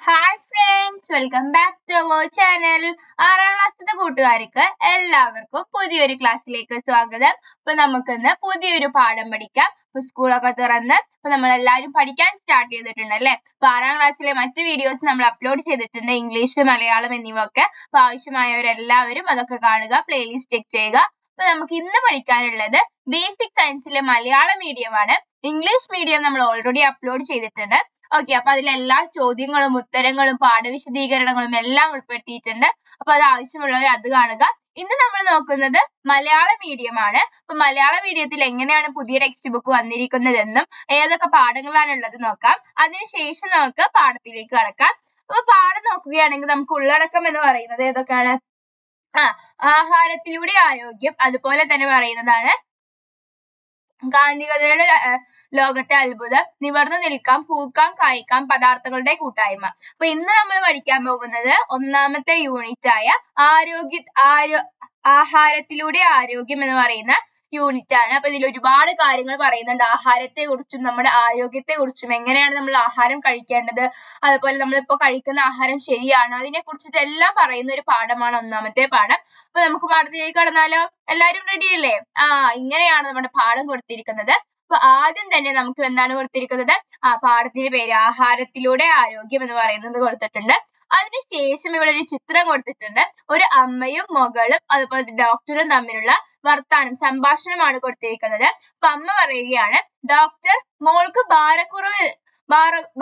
Hi friends, welcome back to our channel. 6ാം ക്ലാസ്സിലെ കൂട്ടുകാർക്ക് എല്ലാവർക്കും പുതിയൊരു ക്ലാസ്സിലേക്ക് സ്വാഗതം. അപ്പൊ നമുക്കിന്ന് പുതിയൊരു പാഠം പഠിക്കാം. ഇപ്പൊ സ്കൂളൊക്കെ തുറന്ന് നമ്മളെല്ലാവരും പഠിക്കാൻ സ്റ്റാർട്ട് ചെയ്തിട്ടുണ്ട് അല്ലേ. അപ്പൊ 6ാം ക്ലാസ്സിലെ മറ്റ് വീഡിയോസ് നമ്മൾ അപ്ലോഡ് ചെയ്തിട്ടുണ്ട്, ഇംഗ്ലീഷ്, മലയാളം എന്നിവ ഒക്കെ. അപ്പൊ ആവശ്യമായവരെല്ലാവരും അതൊക്കെ കാണുക, പ്ലേലിസ്റ്റ് ചെക്ക് ചെയ്യുക. അപ്പൊ നമുക്ക് ഇന്ന് പഠിക്കാനുള്ളത് ബേസിക് സയൻസിലെ മലയാളം മീഡിയം ആണ്. ഇംഗ്ലീഷ് മീഡിയം നമ്മൾ ഓൾറെഡി അപ്ലോഡ് ചെയ്തിട്ടുണ്ട്. ഓക്കെ, അപ്പൊ അതിൽ എല്ലാ ചോദ്യങ്ങളും ഉത്തരങ്ങളും പാഠവിശദീകരണങ്ങളും എല്ലാം ഉൾപ്പെടുത്തിയിട്ടുണ്ട്. അപ്പൊ അത് ആവശ്യമുള്ളവർ അത് കാണുക. ഇന്ന് നമ്മൾ നോക്കുന്നത് മലയാള മീഡിയം ആണ്. അപ്പൊ മലയാള മീഡിയത്തിൽ എങ്ങനെയാണ് പുതിയ ടെക്സ്റ്റ് ബുക്ക് വന്നിരിക്കുന്നതെന്നും ഏതൊക്കെ പാഠങ്ങളാണ് ഉള്ളത് നോക്കാം. അതിനുശേഷം നമുക്ക് പാഠത്തിലേക്ക് കടക്കാം. അപ്പൊ പാഠം നോക്കുകയാണെങ്കിൽ നമുക്ക് ഉള്ളടക്കം എന്ന് പറയുന്നത് ഏതൊക്കെയാണ്? ആഹാരത്തിലൂടെ ആരോഗ്യം, അതുപോലെ തന്നെ പറയുന്നതാണ് ഗാന്ധികതയുടെ ലോകത്തെ അത്ഭുതം, നിവർന്നു നിൽക്കാം, പൂക്കാം, കായ്ക്കാം, പദാർത്ഥങ്ങളുടെ കൂട്ടായ്മ. അപ്പൊ ഇന്ന് നമ്മൾ പഠിക്കാൻ പോകുന്നത് ഒന്നാമത്തെ യൂണിറ്റ് ആയ ആഹാരത്തിലൂടെ ആരോഗ്യം എന്ന് പറയുന്ന യൂണിറ്റ് ആണ്. അപ്പൊ ഇതിൽ ഒരുപാട് കാര്യങ്ങൾ പറയുന്നുണ്ട്. ആഹാരത്തെ കുറിച്ചും നമ്മുടെ ആരോഗ്യത്തെ കുറിച്ചും, എങ്ങനെയാണ് നമ്മൾ ആഹാരം കഴിക്കേണ്ടത്, അതുപോലെ നമ്മളിപ്പോ കഴിക്കുന്ന ആഹാരം ശരിയാണോ, അതിനെ കുറിച്ചിട്ടെല്ലാം പറയുന്ന ഒരു പാഠമാണ് ഒന്നാമത്തെ പാഠം. അപ്പൊ നമുക്ക് പാഠത്തിലേക്ക് കടന്നാലോ? എല്ലാവരും റെഡി അല്ലേ? ഇങ്ങനെയാണ് നമ്മുടെ പാഠം കൊടുത്തിരിക്കുന്നത്. അപ്പൊ ആദ്യം തന്നെ നമുക്ക് എന്താണ് കൊടുത്തിരിക്കുന്നത്? പാഠത്തിന്റെ പേര് ആഹാരത്തിലൂടെ ആരോഗ്യം എന്ന് പറയുന്നത് കൊടുത്തിട്ടുണ്ട്. അതിനുശേഷം ഇവിടെ ഒരു ചിത്രം കൊടുത്തിട്ടുണ്ട്. ഒരു അമ്മയും മകളും അതുപോലെ ഡോക്ടറും തമ്മിലുള്ള വർത്താനം, സംഭാഷണമാണ് കൊടുത്തിരിക്കുന്നത്. അപ്പൊ അമ്മ പറയുകയാണ്, ഡോക്ടർ, മോൾക്ക്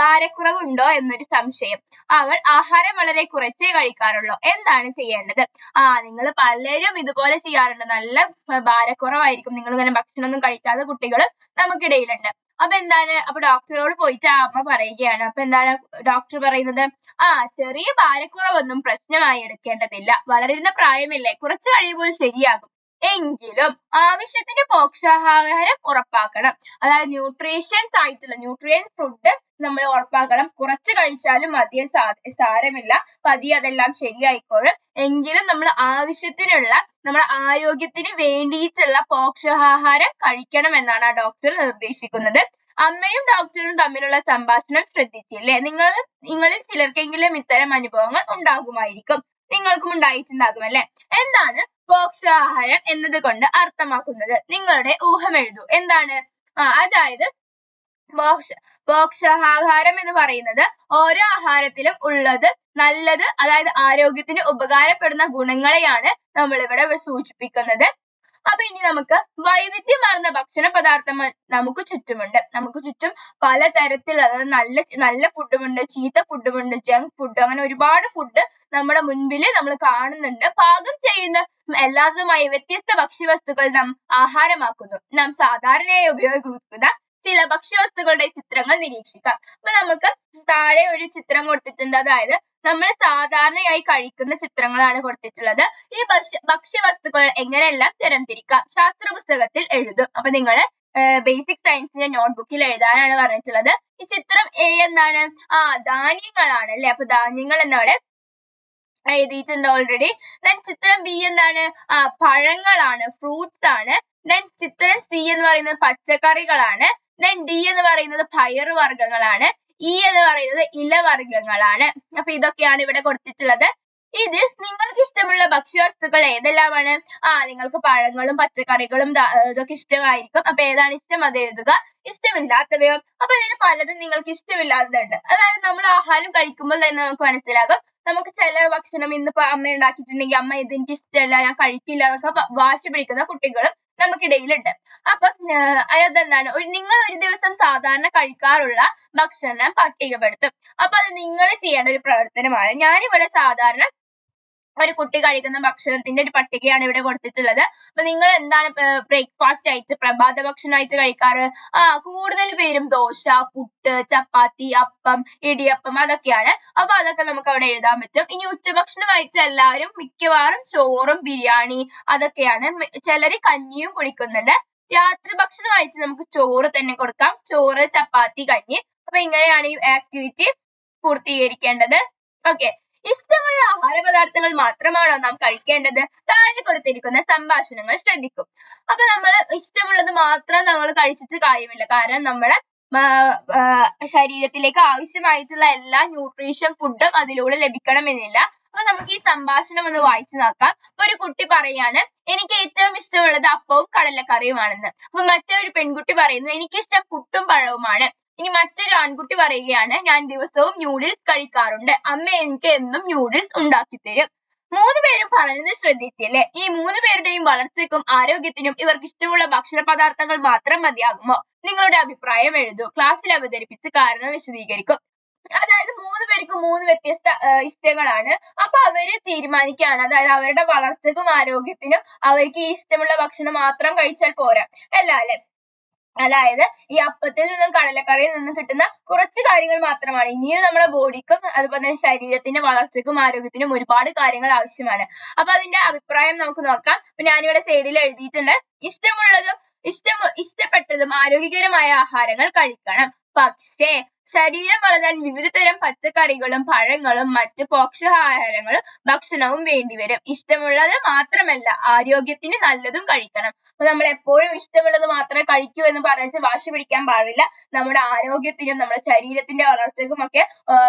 ഭാരക്കുറവുണ്ടോ എന്നൊരു സംശയം. അവൾ ആഹാരം വളരെ കുറച്ചേ കഴിക്കാറുള്ളൂ. എന്താണ് ചെയ്യേണ്ടത്? നിങ്ങൾ പലരും ഇതുപോലെ ചെയ്യാറുണ്ട്. നല്ല ഭാരക്കുറവായിരിക്കും, നിങ്ങൾ ഇങ്ങനെ ഭക്ഷണമൊന്നും കഴിക്കാത്ത കുട്ടികൾ നമുക്കിടയിലുണ്ട്. അപ്പൊ ഡോക്ടറോട് പോയിട്ട് ആ അമ്മ പറയുകയാണ്. അപ്പൊ എന്താണ് ഡോക്ടർ പറയുന്നത്? ചെറിയ ഭാരക്കുറവൊന്നും പ്രശ്നമായി എടുക്കേണ്ടതില്ല, വളരുന്ന പ്രായമല്ലേ, കുറച്ച് കഴിയുമ്പോൾ ശരിയാകും. എങ്കിലും ആവശ്യത്തിന് പോഷകാഹാരം ഉറപ്പാക്കണം. അതായത് ന്യൂട്രിയൻ ഫുഡ് നമ്മൾ ഉറപ്പാക്കണം. കുറച്ച് കഴിച്ചാലും മതിയെ സാരമില്ല, പതിയെ അതെല്ലാം ശരിയായിക്കോളും. എങ്കിലും നമ്മൾ ആവശ്യത്തിനുള്ള, നമ്മുടെ ആരോഗ്യത്തിന് വേണ്ടിയിട്ടുള്ള പോഷകാഹാരം കഴിക്കണം എന്നാണ് ആ ഡോക്ടർ നിർദ്ദേശിക്കുന്നത്. അമ്മയും ഡോക്ടറും തമ്മിലുള്ള സംഭാഷണം ശ്രദ്ധിച്ചില്ലേ? നിങ്ങളിൽ ചിലർക്കെങ്കിലും ഇത്തരം അനുഭവങ്ങൾ ഉണ്ടാകുമായിരിക്കും. നിങ്ങൾക്കും ഉണ്ടായിട്ടുണ്ടാകും അല്ലെ? എന്താണ് പോഷകാഹാരം എന്നത് കൊണ്ട് അർത്ഥമാക്കുന്നത്? നിങ്ങളുടെ ഊഹം എഴുതൂ. എന്താണ്? അതായത് പോഷകാഹാരം എന്ന് പറയുന്നത് ഓരോ ആഹാരത്തിലും ഉള്ളത് നല്ലത്, അതായത് ആരോഗ്യത്തിന് ഉപകാരപ്പെടുന്ന ഗുണങ്ങളെയാണ് നമ്മളിവിടെ സൂചിപ്പിക്കുന്നത്. അപ്പൊ ഇനി നമുക്ക് വൈവിധ്യമാർന്ന ഭക്ഷണ പദാർത്ഥങ്ങൾ നമുക്ക് ചുറ്റുമുണ്ട്. നമുക്ക് ചുറ്റും പലതരത്തിലുള്ള, നല്ല ഫുഡുമുണ്ട്, ചീത്ത ഫുഡുമുണ്ട്, ജങ്ക് ഫുഡ്, അങ്ങനെ ഒരുപാട് ഫുഡ് നമ്മുടെ മുൻപിൽ നമ്മൾ കാണുന്നുണ്ട്. പാകം ചെയ്യുന്ന എല്ലാതുമായി വ്യത്യസ്ത ഭക്ഷ്യവസ്തുക്കൾ നാം ആഹാരമാക്കുന്നു. നാം സാധാരണയായി ഉപയോഗിക്കുന്ന ചില ഭക്ഷ്യവസ്തുക്കളുടെ ചിത്രങ്ങൾ നിരീക്ഷിക്കാം. അപ്പൊ നമുക്ക് താഴെ ഒരു ചിത്രം കൊടുത്തിട്ടുണ്ട്. അതായത് നമ്മൾ സാധാരണയായി കഴിക്കുന്ന ചിത്രങ്ങളാണ് കൊടുത്തിട്ടുള്ളത്. ഈ ഭക്ഷ്യവസ്തുക്കൾ എങ്ങനെയെല്ലാം തരംതിരിക്കാം ശാസ്ത്ര പുസ്തകത്തിൽ എഴുതും. അപ്പൊ നിങ്ങൾ ബേസിക് സയൻസിന്റെ നോട്ട്ബുക്കിൽ എഴുതാനാണ് പറഞ്ഞിട്ടുള്ളത്. ഈ ചിത്രം എ എന്താണ്? ധാന്യങ്ങളാണ് അല്ലെ. അപ്പൊ ധാന്യങ്ങൾ എന്നവിടെ എഴുതിയിട്ടുണ്ട് ഓൾറെഡി. ദെൻ ചിത്രം ബി എന്താണ്? പഴങ്ങളാണ്, ഫ്രൂട്ട്സ് ആണ്. ദെൻ ചിത്രം സി എന്ന് പറയുന്നത് പച്ചക്കറികളാണ്. ദെൻ ഡി എന്ന് പറയുന്നത് പയറുവർഗ്ഗങ്ങളാണ്. ഇ എന്ന് പറയുന്നത് ഇലവർഗ്ഗങ്ങളാണ്. അപ്പൊ ഇതൊക്കെയാണ് ഇവിടെ കൊടുത്തിട്ടുള്ളത്. ഇതിൽ നിങ്ങൾക്ക് ഇഷ്ടമുള്ള ഭക്ഷ്യവസ്തുക്കൾ ഏതെല്ലാമാണ്? നിങ്ങൾക്ക് പഴങ്ങളും പച്ചക്കറികളും ഇതൊക്കെ ഇഷ്ടമായിരിക്കും. അപ്പൊ ഏതാണ് ഇഷ്ടം അത് എഴുതുക. ഇഷ്ടമില്ലാത്തവയോ? അപ്പൊ ഇതിന് പലതും നിങ്ങൾക്ക് ഇഷ്ടമില്ലാത്തതുണ്ട്. അതായത് നമ്മൾ ആഹാരം കഴിക്കുമ്പോൾ തന്നെ നമുക്ക് മനസ്സിലാകും. നമുക്ക് ചില ഭക്ഷണം ഇന്നിപ്പോ അമ്മ ഉണ്ടാക്കിയിട്ടുണ്ടെങ്കിൽ അമ്മ ഇത് എനിക്ക് ഇഷ്ടമല്ല, ഞാൻ കഴിക്കില്ല എന്നൊക്കെ വാശി പിടിക്കുന്ന കുട്ടികളും നമുക്കിടയിലുണ്ട്. അപ്പൊ അതെന്താണ്? നിങ്ങൾ ഒരു ദിവസം സാധാരണ കഴിക്കാറുള്ള ഭക്ഷണം പട്ടികപ്പെടുത്തും. അപ്പൊ അത് നിങ്ങൾ ചെയ്യേണ്ട ഒരു പ്രവർത്തനമാണ്. ഞാനിവിടെ സാധാരണ ഒരു കുട്ടി കഴിക്കുന്ന ഭക്ഷണത്തിന്റെ ഒരു പട്ടികയാണ് ഇവിടെ കൊടുത്തിട്ടുള്ളത്. അപ്പൊ നിങ്ങൾ എന്താണ് ബ്രേക്ക്ഫാസ്റ്റ് ആയിട്ട്, പ്രഭാത ഭക്ഷണമായിട്ട് കഴിക്കാറ്? കൂടുതൽ പേരും ദോശ, പുട്ട്, ചപ്പാത്തി, അപ്പം, ഇടിയപ്പം അതൊക്കെയാണ്. അപ്പൊ അതൊക്കെ നമുക്ക് അവിടെ എഴുതാൻ പറ്റും. ഇനി ഉച്ചഭക്ഷണമായിട്ട് എല്ലാവരും മിക്കവാറും ചോറും ബിരിയാണി അതൊക്കെയാണ്. ചിലര് കഞ്ഞിയും കുടിക്കുന്നുണ്ട്. രാത്രി ഭക്ഷണമായിട്ട് നമുക്ക് ചോറ് തന്നെ കൊടുക്കാം. ചോറ്, ചപ്പാത്തി, കഞ്ഞി. അപ്പൊ ഇങ്ങനെയാണ് ഈ ആക്ടിവിറ്റി പൂർത്തീകരിക്കേണ്ടത്. ഓക്കെ, ഇഷ്ടമുള്ള ആഹാര പദാർത്ഥങ്ങൾ മാത്രമാണോ നാം കഴിക്കേണ്ടത്? താഴെ കൊടുത്തിരിക്കുന്ന സംഭാഷണങ്ങൾ ശ്രദ്ധിക്കും. അപ്പൊ നമ്മൾ ഇഷ്ടമുള്ളത് മാത്രം നമ്മൾ കഴിച്ചിട്ട് കാര്യമില്ല. കാരണം നമ്മളെ ശരീരത്തിലേക്ക് ആവശ്യമായിട്ടുള്ള എല്ലാ ന്യൂട്രീഷൻ ഫുഡും അതിലൂടെ ലഭിക്കണമെന്നില്ല. അപ്പൊ നമുക്ക് ഈ സംഭാഷണം ഒന്ന് വായിച്ചു നോക്കാം. അപ്പൊ ഒരു കുട്ടി പറയാണ് എനിക്ക് ഏറ്റവും ഇഷ്ടമുള്ളത് അപ്പവും കടലക്കറിയുമാണെന്ന്. അപ്പൊ മറ്റൊരു പെൺകുട്ടി പറയുന്നു എനിക്കിഷ്ടം പുട്ടും പഴവുമാണ്. ഇനി മറ്റൊരു ആൺകുട്ടി പറയുകയാണ് ഞാൻ ദിവസവും ന്യൂഡിൽസ് കഴിക്കാറുണ്ട്. അമ്മ എനിക്ക് എന്നും ന്യൂഡിൽസ് ഉണ്ടാക്കി തരും. 3 പേരും പറയുന്നത് ശ്രദ്ധിച്ചില്ലേ? ഈ 3 പേരുടെയും വളർച്ചയ്ക്കും ആരോഗ്യത്തിനും ഇവർക്ക് ഇഷ്ടമുള്ള ഭക്ഷണ പദാർത്ഥങ്ങൾ മാത്രം മതിയാകുമോ? നിങ്ങളുടെ അഭിപ്രായം എഴുതൂ. ക്ലാസ്സിൽ അവതരിപ്പിച്ച് കാരണം വിശദീകരിക്കും. അതായത് 3 പേർക്കും 3 വ്യത്യസ്ത ഇഷ്ടങ്ങളാണ്. അപ്പൊ അവര് തീരുമാനിക്കുകയാണ്, അതായത് അവരുടെ വളർച്ചയ്ക്കും ആരോഗ്യത്തിനും അവർക്ക് ഈ ഇഷ്ടമുള്ള ഭക്ഷണം മാത്രം കഴിച്ചാൽ പോരാ അല്ല അല്ലെ? അതായത് ഈ അപ്പത്തിൽ നിന്നും കടലക്കറിയിൽ നിന്നും കിട്ടുന്ന കുറച്ച് കാര്യങ്ങൾ മാത്രമാണ്. ഇനിയും നമ്മുടെ ബോഡിക്കും അതുപോലെ തന്നെ ശരീരത്തിന്റെ വളർച്ചയ്ക്കും ആരോഗ്യത്തിനും ഒരുപാട് കാര്യങ്ങൾ ആവശ്യമാണ്. അപ്പൊ അതിന്റെ അഭിപ്രായം നമുക്ക് നോക്കാം. അപ്പൊ ഞാനിവിടെ സൈഡിൽ എഴുതിയിട്ടുണ്ട്. ഇഷ്ടപ്പെട്ടതും ആരോഗ്യകരമായ ആഹാരങ്ങൾ കഴിക്കണം. പക്ഷേ ശരീരം വളരാൻ വിവിധ തരം പച്ചക്കറികളും പഴങ്ങളും മറ്റ് പോഷകാഹാരങ്ങളും ഭക്ഷണവും വേണ്ടിവരും. ഇഷ്ടമുള്ളത് മാത്രമല്ല ആരോഗ്യത്തിന് നല്ലതും കഴിക്കണം. അപ്പൊ നമ്മൾ എപ്പോഴും ഇഷ്ടമുള്ളത് മാത്രമേ കഴിക്കൂ എന്ന് പറഞ്ഞിട്ട് വാശി പിടിക്കാൻ പാടില്ല. നമ്മുടെ ആരോഗ്യത്തിനും നമ്മുടെ ശരീരത്തിന്റെ വളർച്ചയ്ക്കും ഒക്കെ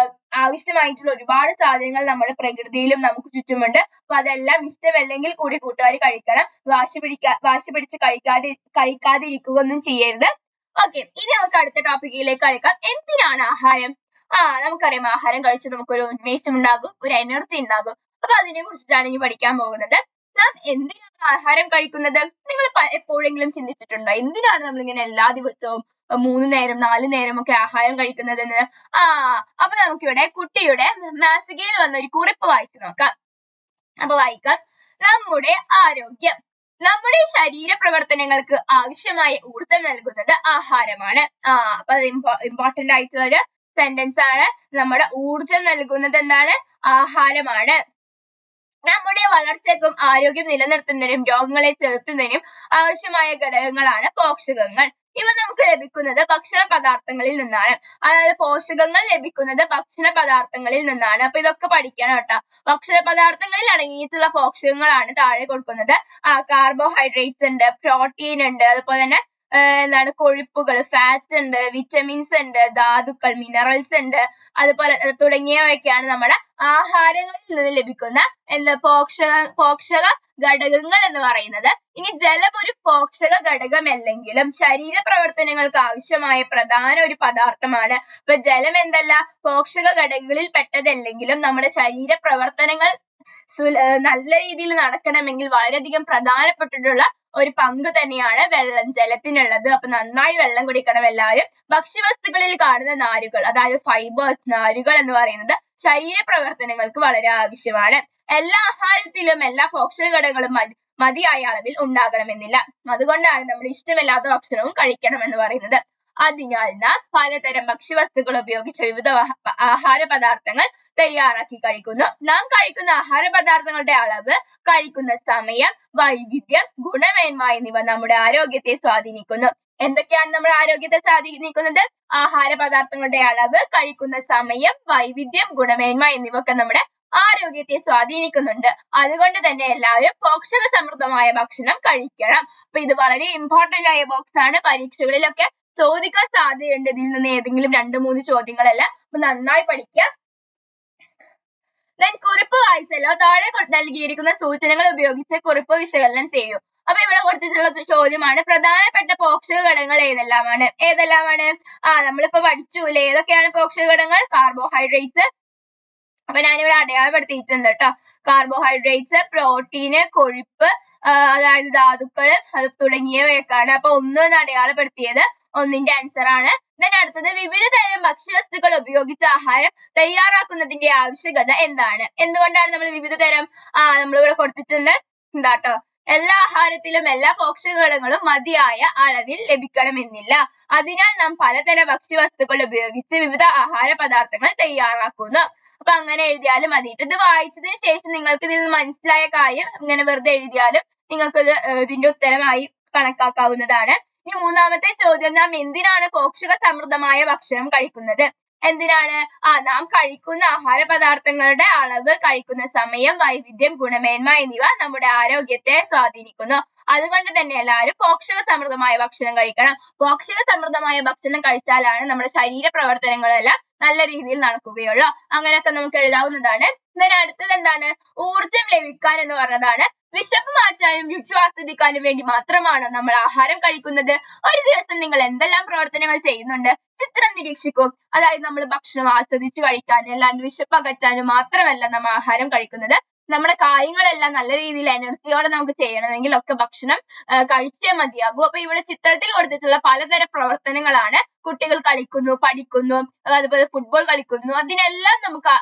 ആവശ്യമായിട്ടുള്ള ഒരുപാട് സാധനങ്ങൾ നമ്മുടെ പ്രകൃതിയിലും നമുക്ക് ചുറ്റുമുണ്ട്. അപ്പൊ അതെല്ലാം ഇഷ്ടമല്ലെങ്കിൽ കൂടി കൂട്ടുകാർ കഴിക്കണം. വാശി പിടിച്ച് കഴിക്കാതിരിക്കുക ഒന്നും ചെയ്യരുത്. ഓക്കെ, ഇനി നമുക്ക് അടുത്ത ടോപ്പിക്കിലേക്ക് കഴിക്കാം. എന്തിനാണ് ആഹാരം? നമുക്കറിയാം ആഹാരം കഴിച്ച് നമുക്കൊരു ഉന്മേഷം ഉണ്ടാകും, ഒരു എനർജി ഉണ്ടാകും. അപ്പൊ അതിനെ കുറിച്ചിട്ടാണ് ഇനി പഠിക്കാൻ പോകുന്നത്. നാം എന്തിനാണ് ആഹാരം കഴിക്കുന്നത്? നിങ്ങൾ എപ്പോഴെങ്കിലും ചിന്തിച്ചിട്ടുണ്ടോ എന്തിനാണ് നമ്മൾ ഇങ്ങനെ എല്ലാ ദിവസവും 3 നേരം 4 നേരം ഒക്കെ ആഹാരം കഴിക്കുന്നതെന്ന്? അപ്പൊ നമുക്കിവിടെ കുട്ടിയുടെ മാസികയിൽ വന്ന ഒരു കുറിപ്പ് വായിച്ചു നോക്കാം. അപ്പൊ വായിക്കാം. നമ്മുടെ ആരോഗ്യം. നമ്മുടെ ശരീര പ്രവർത്തനങ്ങൾക്ക് ആവശ്യമായ ഊർജം നൽകുന്നത് ആഹാരമാണ്. അപ്പൊ അത് ഇമ്പോർട്ടന്റ് ആയിട്ടുള്ള ഒരു സെന്റൻസ് ആണ്. നമ്മുടെ ഊർജം നൽകുന്നത് എന്താണ്? ആഹാരമാണ്. നമ്മുടെ വളർച്ചയ്ക്കും ആരോഗ്യം നിലനിർത്തുന്നതിനും രോഗങ്ങളെ ചെറുത്തുന്നതിനും ആവശ്യമായ ഘടകങ്ങളാണ് പോഷകങ്ങൾ. ഇവ നമുക്ക് ലഭിക്കുന്നത് ഭക്ഷണ പദാർത്ഥങ്ങളിൽ നിന്നാണ്. അതായത് പോഷകങ്ങൾ ലഭിക്കുന്നത് ഭക്ഷണ പദാർത്ഥങ്ങളിൽ നിന്നാണ്. അപ്പൊ ഇതൊക്കെ പഠിക്കണം കേട്ടോ. ഭക്ഷണ പദാർത്ഥങ്ങളിൽ അടങ്ങിയിട്ടുള്ള പോഷകങ്ങളാണ് താഴെ കൊടുക്കുന്നത്. കാർബോഹൈഡ്രേറ്റ്സ് ഉണ്ട്, പ്രോട്ടീൻ ഉണ്ട്, അതുപോലെ തന്നെ എന്താണ് കൊഴുപ്പുകൾ, ഫാറ്റ് ഉണ്ട്, വിറ്റമിൻസ് ഉണ്ട്, ധാതുക്കൾ, മിനറൽസ് ഉണ്ട്, അതുപോലെ തുടങ്ങിയവയൊക്കെയാണ് നമ്മുടെ ആഹാരങ്ങളിൽ നിന്ന് ലഭിക്കുന്ന പോഷക ഘടകങ്ങൾ എന്ന് പറയുന്നത്. ഇനി ജലം ഒരു പോഷക ഘടകമല്ലെങ്കിലും ശരീര പ്രവർത്തനങ്ങൾക്ക് ആവശ്യമായ പ്രധാന ഒരു പദാർത്ഥമാണ്. ഇപ്പൊ ജലം എന്തല്ല പോഷക ഘടകങ്ങളിൽ പെട്ടതല്ലെങ്കിലും നമ്മുടെ ശരീര പ്രവർത്തനങ്ങൾ നല്ല രീതിയിൽ നടക്കണമെങ്കിൽ വളരെയധികം പ്രധാനപ്പെട്ടിട്ടുള്ള ഒരു പങ്ക് തന്നെയാണ് വെള്ളം ജലത്തിനുള്ളത്. അപ്പൊ നന്നായി വെള്ളം കുടിക്കണം എല്ലാവരും. ഭക്ഷ്യവസ്തുക്കളിൽ കാണുന്ന നാരുകൾ, അതായത് ഫൈബേഴ്സ്, നാരുകൾ എന്ന് പറയുന്നത് ശരീര പ്രവർത്തനങ്ങൾക്ക് വളരെ ആവശ്യമാണ്. എല്ലാ ആഹാരത്തിലും എല്ലാ പോഷക ഘടകങ്ങളും മതിയായ അളവിൽ ഉണ്ടാകണമെന്നില്ല. അതുകൊണ്ടാണ് നമ്മൾ ഇഷ്ടമില്ലാത്ത ഭക്ഷണവും കഴിക്കണം എന്ന് പറയുന്നത്. അതിനാൽ നാം പലതരം ഭക്ഷ്യവസ്തുക്കൾ ഉപയോഗിച്ച് വിവിധ ആഹാര പദാർത്ഥങ്ങൾ തയ്യാറാക്കി കഴിക്കുന്നു. നാം കഴിക്കുന്ന ആഹാര പദാർത്ഥങ്ങളുടെ അളവ്, കഴിക്കുന്ന സമയം, വൈവിധ്യം, ഗുണമേന്മ എന്നിവ നമ്മുടെ ആരോഗ്യത്തെ സ്വാധീനിക്കുന്നു. എന്തൊക്കെയാണ് നമ്മുടെ ആരോഗ്യത്തെ സ്വാധീനിക്കുന്നത്? ആഹാര പദാർത്ഥങ്ങളുടെ അളവ്, കഴിക്കുന്ന സമയം, വൈവിധ്യം, ഗുണമേന്മ എന്നിവയൊക്കെ നമ്മുടെ ആരോഗ്യത്തെ സ്വാധീനിക്കുന്നുണ്ട്. അതുകൊണ്ട് തന്നെ എല്ലാവരും പോഷക സമൃദ്ധമായ ഭക്ഷണം കഴിക്കണം. അപ്പൊ ഇത് വളരെ ഇമ്പോർട്ടന്റ് ആയ ബോക്സ് ആണ്. പരീക്ഷകളിലൊക്കെ ചോദിക്കാൻ സാധ്യതയുണ്ട് ഇതിൽ നിന്ന് ഏതെങ്കിലും 2-3 ചോദ്യങ്ങളല്ല. അപ്പൊ നന്നായി പഠിക്കുക. കുറിപ്പ് വായിച്ചല്ലോ. താഴെ നൽകിയിരിക്കുന്ന സൂചനകൾ ഉപയോഗിച്ച് കുറിപ്പ് വിശകലനം ചെയ്യൂ. അപ്പൊ ഇവിടെ കൊടുത്തിട്ടുള്ള ചോദ്യമാണ് പ്രധാനപ്പെട്ട പോഷക ഘടകങ്ങൾ ഏതെല്ലാമാണ്? നമ്മളിപ്പോ പഠിച്ചൂല്ലേ ഏതൊക്കെയാണ് പോഷക ഘടകങ്ങൾ? കാർബോഹൈഡ്രേറ്റ്സ്. അപ്പൊ ഞാനിവിടെ അടയാളപ്പെടുത്തിയിട്ടുണ്ട് കേട്ടോ. കാർബോഹൈഡ്രേറ്റ്സ്, പ്രോട്ടീന്, കൊഴുപ്പ്, അതായത് ധാതുക്കള് തുടങ്ങിയവയൊക്കെയാണ്. അപ്പൊ 1 അടയാളപ്പെടുത്തിയത് 1ന്റെ ആൻസർ ആണ്. അടുത്തത് വിവിധ തരം ഭക്ഷ്യവസ്തുക്കൾ ഉപയോഗിച്ച് ആഹാരം തയ്യാറാക്കുന്നതിന്റെ ആവശ്യകത എന്താണ്? എന്തുകൊണ്ടാണ് നമ്മൾ വിവിധ തരം നമ്മളിവിടെ കൊടുത്തിട്ടുണ്ട് എന്താട്ടോ? എല്ലാ ആഹാരത്തിലും എല്ലാ പോഷക ഘടകങ്ങളും മതിയായ അളവിൽ ലഭിക്കണമെന്നില്ല. അതിനാൽ നാം പലതരം ഭക്ഷ്യവസ്തുക്കൾ ഉപയോഗിച്ച് വിവിധ ആഹാര പദാർത്ഥങ്ങൾ തയ്യാറാക്കുന്നു. അപ്പൊ അങ്ങനെ എഴുതിയാലും മതി. ഇത് വായിച്ചതിന് ശേഷം നിങ്ങൾക്ക് ഇതിൽ മനസ്സിലായ കാര്യം ഇങ്ങനെ വെറുതെ എഴുതിയാലും നിങ്ങൾക്ക് ഇതിന്റെ ഉത്തരമായി കണക്കാക്കാവുന്നതാണ്. ഇനി 3ാമത്തെ ചോദ്യം, നാം എന്തിനാണ് പോഷക സമൃദ്ധമായ ഭക്ഷണം കഴിക്കുന്നത്? എന്തിനാണ്? നാം കഴിക്കുന്ന ആഹാര പദാർത്ഥങ്ങളുടെ അളവ്, കഴിക്കുന്ന സമയം, വൈവിധ്യം, ഗുണമേന്മ എന്നിവ നമ്മുടെ ആരോഗ്യത്തെ സ്വാധീനിക്കുന്നു. അതുകൊണ്ട് തന്നെ എല്ലാവരും പോഷക സമൃദ്ധമായ ഭക്ഷണം കഴിക്കണം. പോഷക സമൃദ്ധമായ ഭക്ഷണം കഴിച്ചാലാണ് നമ്മുടെ ശരീര പ്രവർത്തനങ്ങളെല്ലാം നല്ല രീതിയിൽ നടക്കുകയുള്ളൂ. അങ്ങനെയൊക്കെ നമുക്ക് എഴുതാവുന്നതാണ്. then അടുത്തത് എന്താണ്? ഊർജം ലഭിക്കാൻ എന്ന് പറഞ്ഞതാണ്. വിശപ്പ് മാറ്റാനും രുചി ആസ്വദിക്കാനും വേണ്ടി മാത്രമാണ് നമ്മൾ ആഹാരം കഴിക്കുന്നത്. ഒരു ദിവസം നിങ്ങൾ എന്തെല്ലാം പ്രവർത്തനങ്ങൾ ചെയ്യുന്നുണ്ട്? ചിത്രം നിരീക്ഷിക്കൂ. അതായത് നമ്മൾ ഭക്ഷണം ആസ്വദിച്ച് കഴിക്കാനും അല്ലാണ്ട് വിശപ്പ് അകറ്റാനും മാത്രമല്ല നമ്മൾ ആഹാരം കഴിക്കുന്നത്. നമ്മുടെ കാര്യങ്ങളെല്ലാം നല്ല രീതിയിൽ എനർജിയോടെ നമുക്ക് ചെയ്യണമെങ്കിൽ ഒക്കെ ഭക്ഷണം കഴിച്ചേ മതിയാകൂ. അപ്പൊ ഇവിടെ ചിത്രത്തിൽ കൊടുത്തിട്ടുള്ള പലതരം പ്രവർത്തനങ്ങളാണ്. കുട്ടികൾ കളിക്കുന്നു, പഠിക്കുന്നു, അതുപോലെ ഫുട്ബോൾ കളിക്കുന്നു. അതിനെല്ലാം നമുക്ക്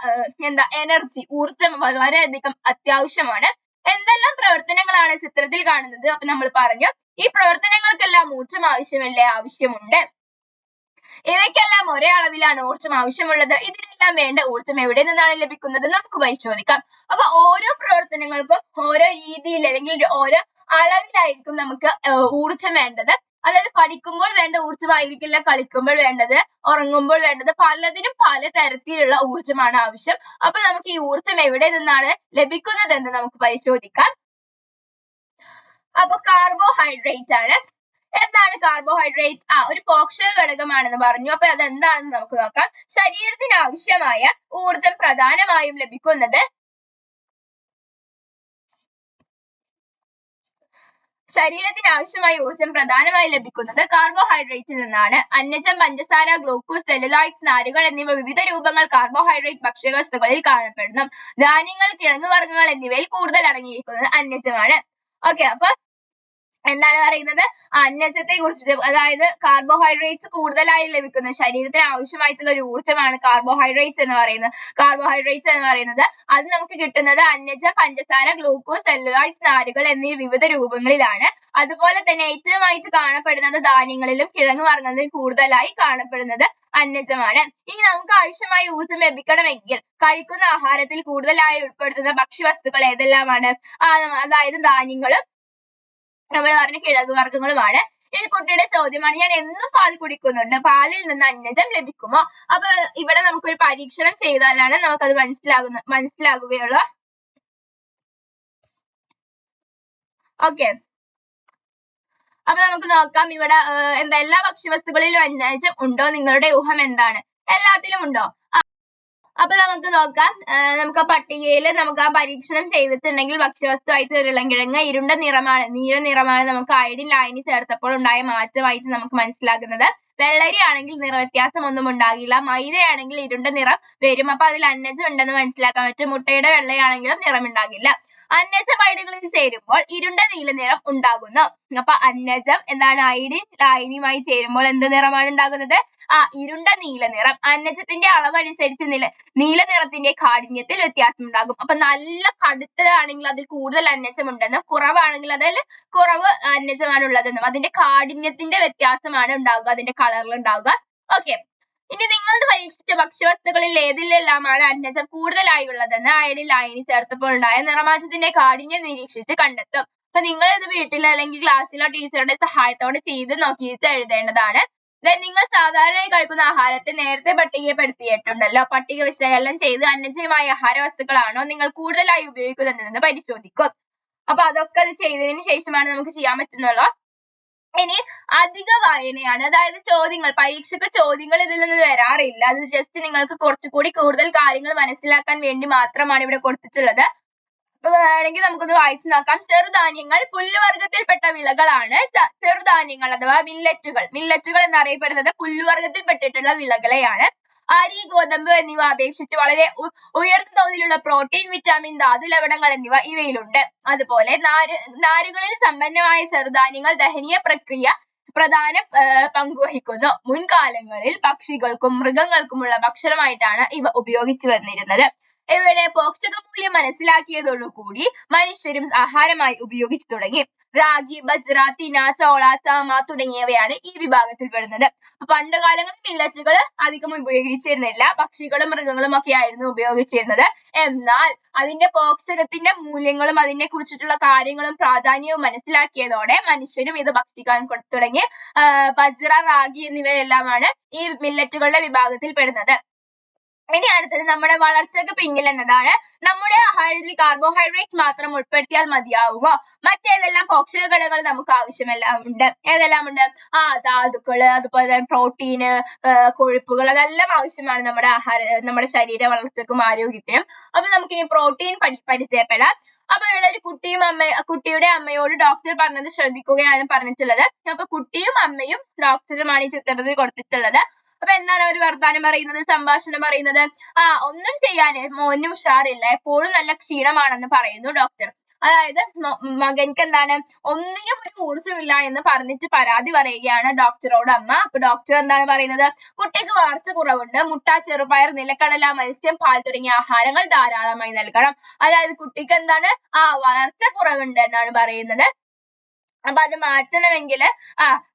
എന്താ എനർജി, ഊർജം വളരെയധികം അത്യാവശ്യമാണ്. എന്തെല്ലാം പ്രവർത്തനങ്ങളാണ് ചിത്രത്തിൽ കാണുന്നത്? അപ്പൊ നമ്മൾ പറഞ്ഞു ഈ പ്രവർത്തനങ്ങൾക്കെല്ലാം ഊർജം ആവശ്യമല്ലേ? ആവശ്യമുണ്ട്. ഇവയ്ക്കെല്ലാം ഒരേ അളവിലാണ് ഊർജം ആവശ്യമുള്ളത്. ഇതിനെല്ലാം വേണ്ട ഊർജം എവിടെ നിന്നാണ് ലഭിക്കുന്നത്? നമുക്ക് പരിശോധിക്കാം. അപ്പൊ ഓരോ പ്രവർത്തനങ്ങൾക്കും ഓരോ രീതിയിൽ അല്ലെങ്കിൽ ഓരോ അളവിലായിരിക്കും നമുക്ക് ഊർജം വേണ്ടത്. അതായത് പഠിക്കുമ്പോൾ വേണ്ട ഊർജമായിരിക്കില്ല കളിക്കുമ്പോൾ വേണ്ടത്, ഉറങ്ങുമ്പോൾ വേണ്ടത്. പലതിനും പല തരത്തിലുള്ള ഊർജമാണ് ആവശ്യം. അപ്പൊ നമുക്ക് ഈ ഊർജം എവിടെ നിന്നാണ് ലഭിക്കുന്നത് എന്ന് നമുക്ക് പരിശോധിക്കാം. അപ്പൊ കാർബോഹൈഡ്രേറ്റ് ആണ്. എന്താണ് കാർബോഹൈഡ്രേറ്റ്? ഒരു പോഷക ഘടകമാണെന്ന് പറഞ്ഞു. അപ്പൊ അത് എന്താണെന്ന് നമുക്ക് നോക്കാം. ശരീരത്തിന് ആവശ്യമായ ഊർജം പ്രധാനമായും ലഭിക്കുന്നത് കാർബോഹൈഡ്രേറ്റിൽ നിന്നാണ്. അന്നജം, പഞ്ചസാര, ഗ്ലൂക്കോസ്, സെല്ലുലോയിഡ്സ്, നാരുകൾ എന്നിവ വിവിധ രൂപങ്ങൾ കാർബോഹൈഡ്രേറ്റ് ഭക്ഷ്യവസ്തുക്കളിൽ കാണപ്പെടുന്നു. ധാന്യങ്ങൾ, കിഴങ്ങുവർഗ്ഗങ്ങൾ എന്നിവയിൽ കൂടുതൽ അടങ്ങിയിരിക്കുന്നത് അന്നജമാണ്. ഓക്കെ, അപ്പൊ എന്താണ് പറയുന്നത്? അന്നജത്തെ കുറിച്ചിട്ട്, അതായത് കാർബോഹൈഡ്രേറ്റ്സ് കൂടുതലായി ലഭിക്കുന്ന ശരീരത്തിന് ആവശ്യമായിട്ടുള്ള ഒരു ഊർജ്ജമാണ് കാർബോഹൈഡ്രേറ്റ്സ് എന്ന് പറയുന്നത്. അത് നമുക്ക് കിട്ടുന്നത് അന്നജം, പഞ്ചസാര, ഗ്ലൂക്കോസ്, സെല്ലുലോയിഡ്സ്, നാരുകൾ എന്നീ വിവിധ രൂപങ്ങളിലാണ്. അതുപോലെ തന്നെ ഏറ്റവുമായിട്ട് കാണപ്പെടുന്നത് ധാന്യങ്ങളിലും കിഴങ്ങുവർഗ്ഗങ്ങളിലും കൂടുതലായി കാണപ്പെടുന്നത് അന്നജമാണ്. ഇനി നമുക്ക് ആവശ്യമായ ഊർജ്ജം ലഭിക്കണമെങ്കിൽ കഴിക്കുന്ന ആഹാരത്തിൽ കൂടുതലായി ഉൾപ്പെടുത്തുന്ന ഭക്ഷ്യവസ്തുക്കൾ ഏതെല്ലാമാണ്? അതായത് ധാന്യങ്ങളും നമ്മൾ പറഞ്ഞ കിഴങ്ങുവർഗ്ഗങ്ങളുമാണ്. ഇനി കുട്ടിയുടെ ചോദ്യമാണ്, ഞാൻ എന്നും പാൽ കുടിക്കുന്നുണ്ട്, പാലിൽ നിന്ന് അന്നജം ലഭിക്കുമോ? അപ്പൊ ഇവിടെ നമുക്കൊരു പരീക്ഷണം ചെയ്താലാണ് നമുക്കത് മനസ്സിലാകുകയുള്ളൂ. ഓക്കെ, അപ്പൊ നമുക്ക് നോക്കാം. ഇവിടെ എല്ലാ ഭക്ഷ്യവസ്തുക്കളിലും അന്നജം ഉണ്ടോ? നിങ്ങളുടെ ഊഹം എന്താണ്? എല്ലാത്തിലും ഉണ്ടോ? അപ്പൊ നമുക്ക് നോക്കാം. നമുക്ക് ആ പട്ടികയിൽ നമുക്ക് ആ പരീക്ഷണം ചെയ്തിട്ടുണ്ടെങ്കിൽ ഭക്ഷ്യവസ്തുവായിട്ട് ഉരുളൻകിഴങ്ങ് ഇരുണ്ട നിറമാണ്, നീല നിറമാണ്. നമുക്ക് അയഡിൻ ലായനി ചേർത്തപ്പോൾ ഉണ്ടായ മാറ്റമായിട്ട് നമുക്ക് മനസ്സിലാക്കുന്നത്. വെള്ളരി ആണെങ്കിൽ നിറവ്യത്യാസം ഒന്നും ഉണ്ടാകില്ല. മൈദയാണെങ്കിൽ ഇരുണ്ട നിറം വരും. അപ്പൊ അതിൽ അന്നജം ഉണ്ടെന്ന് മനസ്സിലാക്കാൻ പറ്റും. മുട്ടയുടെ വെള്ളയാണെങ്കിലും നിറമുണ്ടാകില്ല. അന്നജം അയഡിനുകളിൽ ചേരുമ്പോൾ ഇരുണ്ട നീല നിറം ഉണ്ടാകുന്നു. അപ്പൊ അന്നജം എന്താണ്? അയഡിൻ ലായനിയുമായി ചേരുമ്പോൾ എന്ത് നിറമാണ് ഉണ്ടാകുന്നത്? ഇരുണ്ട നീല നിറം. അന്നജത്തിന്റെ അളവനുസരിച്ച് നീല നിറത്തിന്റെ കാഠിന്യത്തിൽ വ്യത്യാസം ഉണ്ടാകും. അപ്പൊ നല്ല കടുത്തതാണെങ്കിൽ അതിൽ കൂടുതൽ അന്നജം ഉണ്ടെന്നും കുറവാണെങ്കിൽ അതിൽ കുറവ് അന്നജമാണ് ഉള്ളതെന്നും അതിന്റെ കാഠിന്യത്തിന്റെ വ്യത്യാസമാണ് ഉണ്ടാവുക, അതിന്റെ കളറിൽ ഉണ്ടാവുക. ഓക്കെ, ഇനി നിങ്ങളുടെ പരീക്ഷിച്ച ഭക്ഷ്യവസ്തുക്കളിൽ ഏതിലെല്ലാമാണ് അന്നജം കൂടുതലായി ഉള്ളതെന്ന് അയഡിൻ ലായനി ചേർത്തപ്പോൾ ഉണ്ടായ നിറമാറ്റത്തിന്റെ കാഠിന്യം നിരീക്ഷിച്ച് കണ്ടെത്തും. അപ്പൊ നിങ്ങൾ ഇത് വീട്ടിൽ അല്ലെങ്കിൽ ക്ലാസ്സിലോ ടീച്ചറുടെ സഹായത്തോടെ ചെയ്ത് നോക്കിയിട്ട് എഴുതേണ്ടതാണ്. നിങ്ങൾ സാധാരണയായി കഴിക്കുന്ന ആഹാരത്തെ നേരത്തെ പട്ടികപ്പെടുത്തിയിട്ടുണ്ടല്ലോ. പട്ടിക വിശകലനം ചെയ്ത് അന്നജമായ ആഹാരവസ്തുക്കളാണോ നിങ്ങൾ കൂടുതലായി ഉപയോഗിക്കുന്നതെന്ന് പരിശോധിക്കും. അപ്പൊ അതൊക്കെ അത് ചെയ്തതിന് ശേഷമാണ് നമുക്ക് ചെയ്യാൻ പറ്റുന്നുള്ളൂ. ഇനി അധിക വായനയാണ്. അതായത് ചോദ്യങ്ങൾ, പരീക്ഷയ്ക്ക് ചോദ്യങ്ങൾ ഇതിൽ നിന്ന് വരാറില്ല. അത് ജസ്റ്റ് നിങ്ങൾക്ക് കുറച്ചുകൂടി കൂടുതൽ കാര്യങ്ങൾ മനസ്സിലാക്കാൻ വേണ്ടി മാത്രമാണ് ഇവിടെ കൊടുത്തിട്ടുള്ളത്. വേണമെങ്കിൽ നമുക്കൊന്ന് വായിച്ചു നോക്കാം. ചെറുധാന്യങ്ങൾ പുല്ലുവർഗ്ഗത്തിൽപ്പെട്ട വിളകളാണ്. ചെറുധാന്യങ്ങൾ അഥവാ മില്ലറ്റുകൾ എന്നറിയപ്പെടുന്നത് പുല്ലുവർഗ്ഗത്തിൽപ്പെട്ടിട്ടുള്ള വിളകളെയാണ്. അരി, ഗോതമ്പ് എന്നിവ അപേക്ഷിച്ച് വളരെ ഉയർന്ന തോതിലുള്ള പ്രോട്ടീൻ, വിറ്റാമിൻ, ധാതു ലവണങ്ങൾ എന്നിവ ഇവയിലുണ്ട്. അതുപോലെ നാരുകളിൽ സമ്പന്നമായ ചെറുധാന്യങ്ങൾ ദഹനീയ പ്രക്രിയ പ്രധാന പങ്കുവഹിക്കുന്നു. മുൻകാലങ്ങളിൽ പക്ഷികൾക്കും മൃഗങ്ങൾക്കുമുള്ള ഭക്ഷണമായിട്ടാണ് ഇവ ഉപയോഗിച്ചു വന്നിരുന്നത്. ഇവയുടെ പോഷകമൂല്യം മനസ്സിലാക്കിയതോടുകൂടി മനുഷ്യരും ആഹാരമായി ഉപയോഗിച്ചു തുടങ്ങി. റാഗി, ബജ്ര, തിന, ചോള, ചാമ തുടങ്ങിയവയാണ് ഈ വിഭാഗത്തിൽ പെടുന്നത്. പണ്ട് കാലങ്ങളിൽ മില്ലറ്റുകൾ അധികം ഉപയോഗിച്ചിരുന്നില്ല. പക്ഷികളും മൃഗങ്ങളും ഒക്കെ ആയിരുന്നു ഉപയോഗിച്ചിരുന്നത്. എന്നാൽ അതിന്റെ പോഷകത്തിന്റെ മൂല്യങ്ങളും അതിനെ കുറിച്ചിട്ടുള്ള കാര്യങ്ങളും പ്രാധാന്യവും മനസ്സിലാക്കിയതോടെ മനുഷ്യരും ഇത് ഭക്ഷിക്കാൻ തുടങ്ങി. ബജ്ര, റാഗി എന്നിവയെല്ലാമാണ് ഈ മില്ലറ്റുകളുടെ വിഭാഗത്തിൽ പെടുന്നത്. ഇനി അടുത്തത് നമ്മുടെ വളർച്ചയ്ക്ക് പിന്നിൽ എന്നതാണ്. നമ്മുടെ ആഹാരത്തിൽ കാർബോഹൈഡ്രേറ്റ് മാത്രം ഉൾപ്പെടുത്തിയാൽ മതിയാവുമോ? മറ്റേതെല്ലാം പോഷക ഘടകങ്ങൾ നമുക്ക് ആവശ്യമെല്ലാം ഉണ്ട്. ഏതെല്ലാം ഉണ്ട്? ധാതുക്കള്, അതുപോലെ തന്നെ പ്രോട്ടീന്, കൊഴുപ്പുകൾ, അതെല്ലാം ആവശ്യമാണ് നമ്മുടെ ശരീര വളർച്ചയ്ക്കും ആരോഗ്യത്തിനും. അപ്പൊ നമുക്കിനി പ്രോട്ടീൻ പരിചയപ്പെടാം. അപ്പൊ ഇവിടെ ഒരു കുട്ടിയുടെ അമ്മയോട് ഡോക്ടർ പറഞ്ഞത് ശ്രദ്ധിക്കുകയാണ് പറഞ്ഞിട്ടുള്ളത്. അപ്പൊ കുട്ടിയും അമ്മയും ഡോക്ടറുമാണ് ഈ ചിത്രത്തിൽ കൊടുത്തിട്ടുള്ളത്. അപ്പൊ എന്താണ് അവർ വർത്താനം പറയുന്നത്, സംഭാഷണം പറയുന്നത്? ഒന്നും ചെയ്യാന് മോന് ഉഷാറില്ല, എപ്പോഴും നല്ല ക്ഷീണമാണെന്ന് പറയുന്നു ഡോക്ടർ. അതായത് മകൻക്ക് എന്താണ്, ഒന്നിനും ഒരു ഊർജ്ജമില്ല എന്ന് പറഞ്ഞിട്ട് പരാതി പറയുകയാണ് ഡോക്ടറോട് അമ്മ. അപ്പൊ ഡോക്ടർ എന്താണ് പറയുന്നത്? കുട്ടിക്ക് വളർച്ച കുറവുണ്ട്, മുട്ട, ചെറുപയർ, നിലക്കടല, മത്സ്യം, പാൽ തുടങ്ങിയ ആഹാരങ്ങൾ ധാരാളമായി നൽകണം. അതായത് കുട്ടിക്ക് എന്താണ്, വളർച്ച കുറവുണ്ട് എന്നാണ് പറയുന്നത്. അപ്പൊ അത് മാറ്റണമെങ്കിൽ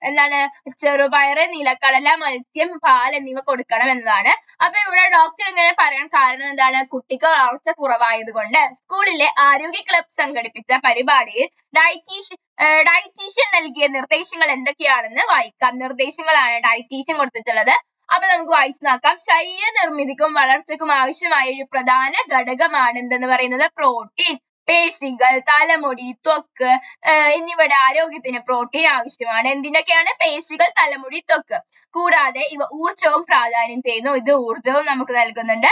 എന്താണ്, ചെറുപയറ്, നിലക്കടല, മത്സ്യം, പാൽ എന്നിവ കൊടുക്കണം എന്നതാണ്. അപ്പൊ ഇവിടെ ഡോക്ടർ ഇങ്ങനെ പറയാൻ കാരണം എന്താണ്? കുട്ടിക്ക് വളർച്ച കുറവായത് കൊണ്ട്. സ്കൂളിലെ ആരോഗ്യ ക്ലബ് സംഘടിപ്പിച്ച പരിപാടിയിൽ ഡയറ്റീഷ്യൻ നൽകിയ നിർദ്ദേശങ്ങൾ എന്തൊക്കെയാണെന്ന് വായിക്കാം. നിർദ്ദേശങ്ങളാണ് ഡയറ്റീഷ്യൻ കൊടുത്തിട്ടുള്ളത്. അപ്പൊ നമുക്ക് വായിച്ചു നോക്കാം. ശരീര നിർമ്മിതിക്കും വളർച്ചയ്ക്കും ആവശ്യമായ ഒരു പ്രധാന ഘടകമാണ് എന്തെന്ന് പറയുന്നത്? പ്രോട്ടീൻ. പേശികൾ, തലമുടി, ത്വക്ക് എന്നിവയുടെ ആരോഗ്യത്തിന് പ്രോട്ടീൻ ആവശ്യമാണ്. എന്തിനൊക്കെയാണ്? പേശികൾ, തലമുടി, ത്വക്ക്. കൂടാതെ ഇവ ഊർജവും പ്രാധാന്യം ചെയ്യുന്നു. ഇത് ഊർജവും നമുക്ക് നൽകുന്നുണ്ട്.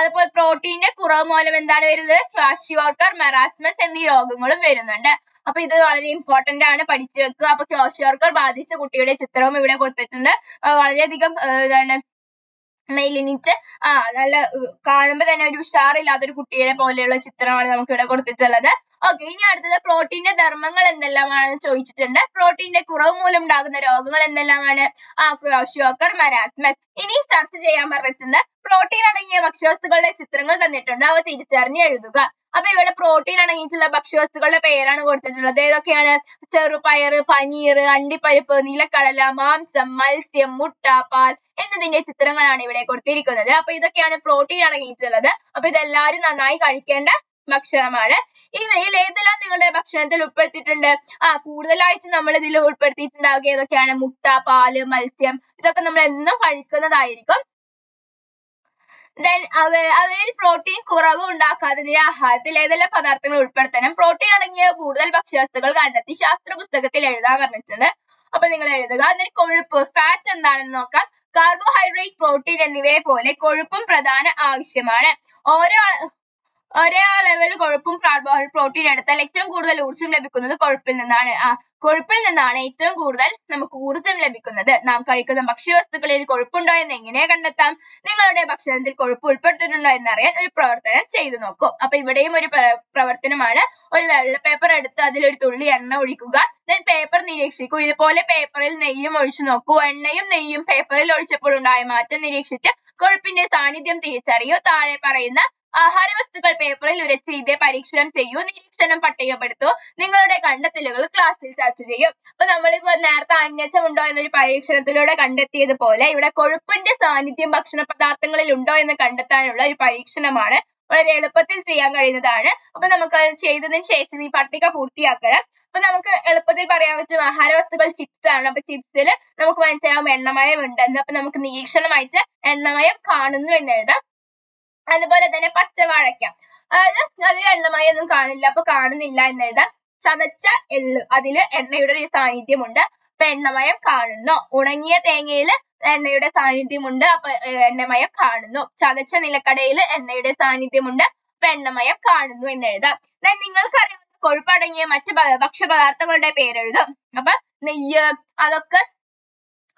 അതുപോലെ പ്രോട്ടീന്റെ കുറവ് മൂലം എന്താണ് വരുന്നത്? ക്വാഷിയോർക്കർ, മെറാസ്മസ് എന്നീ രോഗങ്ങളും വരുന്നുണ്ട്. അപ്പൊ ഇത് വളരെ ഇമ്പോർട്ടന്റ് ആണ്, പഠിച്ചു വെക്കുക. അപ്പൊ ക്വാഷിയോർക്കർ ബാധിച്ച കുട്ടിയുടെ ചിത്രവും ഇവിടെ കൊടുത്തിട്ടുണ്ട്. വളരെയധികം മെലിഞ്ഞിട്ട് നല്ല കാണുമ്പോ തന്നെ ഒരു ഉഷാറില്ലാത്തൊരു കുട്ടിയെ പോലെയുള്ള ചിത്രമാണ് നമുക്ക് ഇവിടെ കൊടുത്തിട്ടുള്ളത്. ഓക്കെ, ഇനി അടുത്തത് പ്രോട്ടീന്റെ ധർമ്മങ്ങൾ എന്തെല്ലാമാണെന്ന് ചോദിച്ചിട്ടുണ്ട്. പ്രോട്ടീന്റെ കുറവ് മൂലം ഉണ്ടാകുന്ന രോഗങ്ങൾ എന്തെല്ലാമാണ്? ക്വാഷിയോർക്കർ, മെറാസ്മസ്. ഇനി ചർച്ച ചെയ്യാൻ പറഞ്ഞിട്ടുണ്ട്. പ്രോട്ടീൻ അടങ്ങിയ ഭക്ഷ്യവസ്തുക്കളുടെ ചിത്രങ്ങൾ തന്നിട്ടുണ്ട്, അവ തിരിച്ചറിഞ്ഞ് എഴുതുക. അപ്പൊ ഇവിടെ പ്രോട്ടീൻ അടങ്ങിയിട്ടുള്ള ഭക്ഷ്യവസ്തുക്കളുടെ പേരാണ് കൊടുത്തിട്ടുള്ളത്. ഏതൊക്കെയാണ്? ചെറുപയർ, പനീർ, അണ്ടിപ്പരിപ്പ്, നിലക്കടല, മാംസം, മത്സ്യം, മുട്ട, പാൽ എന്നതിന്റെ ചിത്രങ്ങളാണ് ഇവിടെ കൊടുത്തിരിക്കുന്നത്. അപ്പൊ ഇതൊക്കെയാണ് പ്രോട്ടീൻ അടങ്ങിയിട്ടുള്ളത്. അപ്പൊ ഇതെല്ലാവരും നന്നായി കഴിക്കേണ്ട ഭക്ഷണമാണ്. ഇവയിൽ ഏതെല്ലാം നിങ്ങളുടെ ഭക്ഷണത്തിൽ ഉൾപ്പെടുത്തിയിട്ടുണ്ട്? കൂടുതലായിട്ട് നമ്മൾ ഇതിൽ ഉൾപ്പെടുത്തിയിട്ടുണ്ടാവുക ഏതൊക്കെയാണ്? മുട്ട, പാല്, മത്സ്യം, ഇതൊക്കെ നമ്മൾ എന്നും കഴിക്കുന്നതായിരിക്കും. അവയിൽ പ്രോട്ടീൻ കുറവ് ഉണ്ടാക്കാതെ ആഹാരത്തിൽ ഏതെല്ലാം പദാർത്ഥങ്ങൾ ഉൾപ്പെടുത്തണം? പ്രോട്ടീൻ അടങ്ങിയ കൂടുതൽ ഭക്ഷ്യവസ്തുക്കൾ കണ്ടെത്തി ശാസ്ത്ര പുസ്തകത്തിൽ എഴുതാൻ പറഞ്ഞിട്ടുണ്ട്. അപ്പൊ നിങ്ങൾ എഴുതുക. അതിന് കൊഴുപ്പ്, ഫാറ്റ് എന്താണെന്ന് നോക്കാം. കാർബോഹൈഡ്രേറ്റ്, പ്രോട്ടീൻ എന്നിവയെ പോലെ കൊഴുപ്പും പ്രധാന ആവശ്യമാണ്. ഒരേ അളവിൽ കൊഴുപ്പും പ്രോട്ടീൻ എടുത്താൽ ഏറ്റവും കൂടുതൽ ഊർജ്ജം ലഭിക്കുന്നത് കൊഴുപ്പിൽ നിന്നാണ്. കൊഴുപ്പിൽ നിന്നാണ് ഏറ്റവും കൂടുതൽ നമുക്ക് ഊർജ്ജം ലഭിക്കുന്നത്. നാം കഴിക്കുന്ന ഭക്ഷ്യവസ്തുക്കളിൽ കൊഴുപ്പുണ്ടോ എന്ന് എങ്ങനെ കണ്ടെത്താം? നിങ്ങളുടെ ഭക്ഷണത്തിൽ കൊഴുപ്പ് ഉൾപ്പെടുത്തിയിട്ടുണ്ടോ എന്നറിയാൻ ഒരു പ്രവർത്തനം ചെയ്തു നോക്കൂ. അപ്പൊ ഇവിടെയും ഒരു പ്രവർത്തനമാണ്. ഒരു വെള്ള പേപ്പർ എടുത്ത് അതിലൊരു തുള്ളി എണ്ണ ഒഴിക്കുക. then പേപ്പർ നിരീക്ഷിക്കൂ. ഇതുപോലെ പേപ്പറിൽ നെയ്യും ഒഴിച്ചു നോക്കൂ. എണ്ണയും നെയ്യും പേപ്പറിൽ ഒഴിച്ചപ്പോൾ ഉണ്ടായ മാറ്റം നിരീക്ഷിച്ച് കൊഴുപ്പിന്റെ സാന്നിധ്യം തിരിച്ചറിയൂ. താഴെ പറയുന്ന ആഹാരവസ്തുക്കൾ പേപ്പറിൽ ഉരച്ച് ഇതേ പരീക്ഷണം ചെയ്യൂ. നിരീക്ഷണം പട്ടികപ്പെടുത്തൂ. നിങ്ങളുടെ കണ്ടെത്തലുകൾ ക്ലാസ്സിൽ ചർച്ച ചെയ്യും. അപ്പൊ നമ്മളിപ്പോ നേരത്തെ അന്വേഷണം ഉണ്ടോ എന്നൊരു പരീക്ഷണത്തിലൂടെ കണ്ടെത്തിയതുപോലെ ഇവിടെ കൊഴുപ്പിന്റെ സാന്നിധ്യം ഭക്ഷണ പദാർത്ഥങ്ങളിൽ ഉണ്ടോ എന്ന് കണ്ടെത്താനുള്ള ഒരു പരീക്ഷണമാണ്. വളരെ എളുപ്പത്തിൽ ചെയ്യാൻ കഴിയുന്നതാണ്. അപ്പൊ നമുക്ക് അത് ചെയ്തതിന് ശേഷം ഈ പട്ടിക പൂർത്തിയാക്കണം. അപ്പൊ നമുക്ക് എളുപ്പത്തിൽ പറയാൻ പറ്റും ആഹാരവസ്തുക്കൾ ചിപ്സ് ആണ്. അപ്പൊ ചിപ്സിൽ നമുക്ക് മനസ്സിലാവും എണ്ണമയം ഉണ്ടെന്ന്. അപ്പൊ നമുക്ക് നിരീക്ഷണമായിട്ട് എണ്ണമയം കാണുന്നു എന്ന് എഴുതാം. അതുപോലെ തന്നെ പച്ചവാഴയ്ക്ക, അതായത് അതിൽ എണ്ണമയം ഒന്നും കാണില്ല, അപ്പൊ കാണുന്നില്ല എന്ന് എഴുതാം. ചതച്ച എള്ള്, അതില് എണ്ണയുടെ ഒരു സാന്നിധ്യമുണ്ട്, അപ്പൊ എണ്ണമയം കാണുന്നു. ഉണങ്ങിയ തേങ്ങയിൽ എണ്ണയുടെ സാന്നിധ്യമുണ്ട്, അപ്പൊ എണ്ണമയം കാണുന്നു. ചതച്ച നിലക്കടയിൽ എണ്ണയുടെ സാന്നിധ്യമുണ്ട്, അപ്പൊ എണ്ണമയം കാണുന്നു എന്ന് എഴുതാം. നിങ്ങൾക്കറിയാവുന്ന കൊഴുപ്പടങ്ങിയ മറ്റ് ഭക്ഷ്യപദാർത്ഥങ്ങളുടെ പേരെഴുതും. അപ്പൊ നെയ്യ്, അതൊക്കെ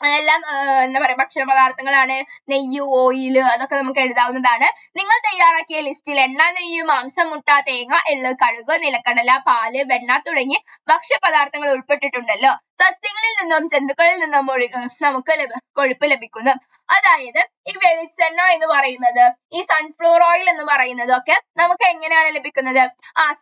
അതെല്ലാം എന്താ പറയാ ഭക്ഷണ പദാർത്ഥങ്ങളാണ്. നെയ്യ്, ഓയില്, അതൊക്കെ നമുക്ക് എഴുതാവുന്നതാണ്. നിങ്ങൾ തയ്യാറാക്കിയ ലിസ്റ്റിൽ എണ്ണ, നെയ്യ്, മാംസം, മുട്ട, തേങ്ങ, എള്ള്, കടുക്, നിലക്കടല, പാല്, വെണ്ണ തുടങ്ങിയ ഭക്ഷ്യപദാർത്ഥങ്ങൾ ഉൾപ്പെട്ടിട്ടുണ്ടല്ലോ. സസ്യങ്ങളിൽ നിന്നും ജന്തുക്കളിൽ നിന്നും നമുക്ക് കൊഴുപ്പ് ലഭിക്കുന്നു. അതായത് ഈ വെളിച്ചെണ്ണ എന്ന് പറയുന്നത്, ഈ സൺഫ്ലവർ ഓയിൽ എന്ന് പറയുന്നത് ഒക്കെ നമുക്ക് എങ്ങനെയാണ് ലഭിക്കുന്നത്?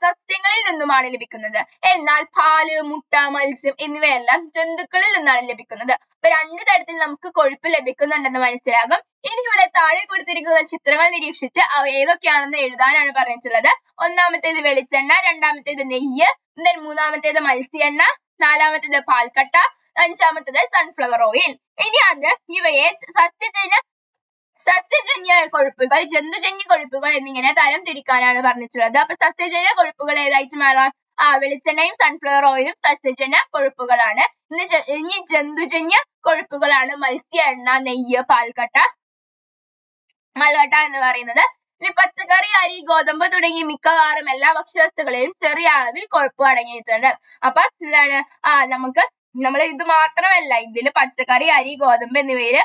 സസ്യങ്ങളിൽ നിന്നുമാണ് ലഭിക്കുന്നത്. എന്നാൽ പാല്, മുട്ട, മത്സ്യം എന്നിവയെല്ലാം ജന്തുക്കളിൽ നിന്നാണ് ലഭിക്കുന്നത്. അപ്പൊ രണ്ടു തരത്തിൽ നമുക്ക് കൊഴുപ്പ് ലഭിക്കുന്നുണ്ടെന്ന് മനസ്സിലാകും. ഇനി ഇവിടെ താഴെ കൊടുത്തിരിക്കുന്ന ചിത്രങ്ങൾ നിരീക്ഷിച്ച് അവ ഏതൊക്കെയാണെന്ന് എഴുതാനാണ് പറഞ്ഞിട്ടുള്ളത്. ഒന്നാമത്തേത് വെളിച്ചെണ്ണ, രണ്ടാമത്തേത് നെയ്യ്, മൂന്നാമത്തേത് മത്സ്യെണ്ണ, നാലാമത്തേത് പാൽക്കട്ട, അഞ്ചാമത്തേത് സൺഫ്ലവർ ഓയിൽ. ഇനി അത് ഇവയെ സസ്യത്തിന് സസ്യജന്യ കൊഴുപ്പുകൾ, ജന്തുജന്യ കൊഴുപ്പുകൾ എന്നിങ്ങനെ തരം തിരിക്കാനാണ് പറഞ്ഞിട്ടുള്ളത്. അപ്പൊ സസ്യജന്യ കൊഴുപ്പുകൾ ഏതായിട്ട് മാറാം? വെളിച്ചെണ്ണയും സൺഫ്ലവർ ഓയിലും സസ്യജന്യ കൊഴുപ്പുകളാണ്. ഇനി ജന്തുജന്യ കൊഴുപ്പുകളാണ് മത്സ്യ എണ്ണ, നെയ്യ്, പാൽക്കട്ട, മലകട്ട എന്ന് പറയുന്നത്. ഇനി പച്ചക്കറി, അരി, ഗോതമ്പ് തുടങ്ങി മിക്കവാറും എല്ലാ ഭക്ഷ്യവസ്തുക്കളിലും ചെറിയ അളവിൽ കൊഴുപ്പ് അടങ്ങിയിട്ടുണ്ട്. അപ്പൊ എന്താണ് നമുക്ക് നമ്മൾ ഇത് മാത്രമല്ല, ഇതില് പച്ചക്കറി, അരി, ഗോതമ്പ് എന്നിവയില്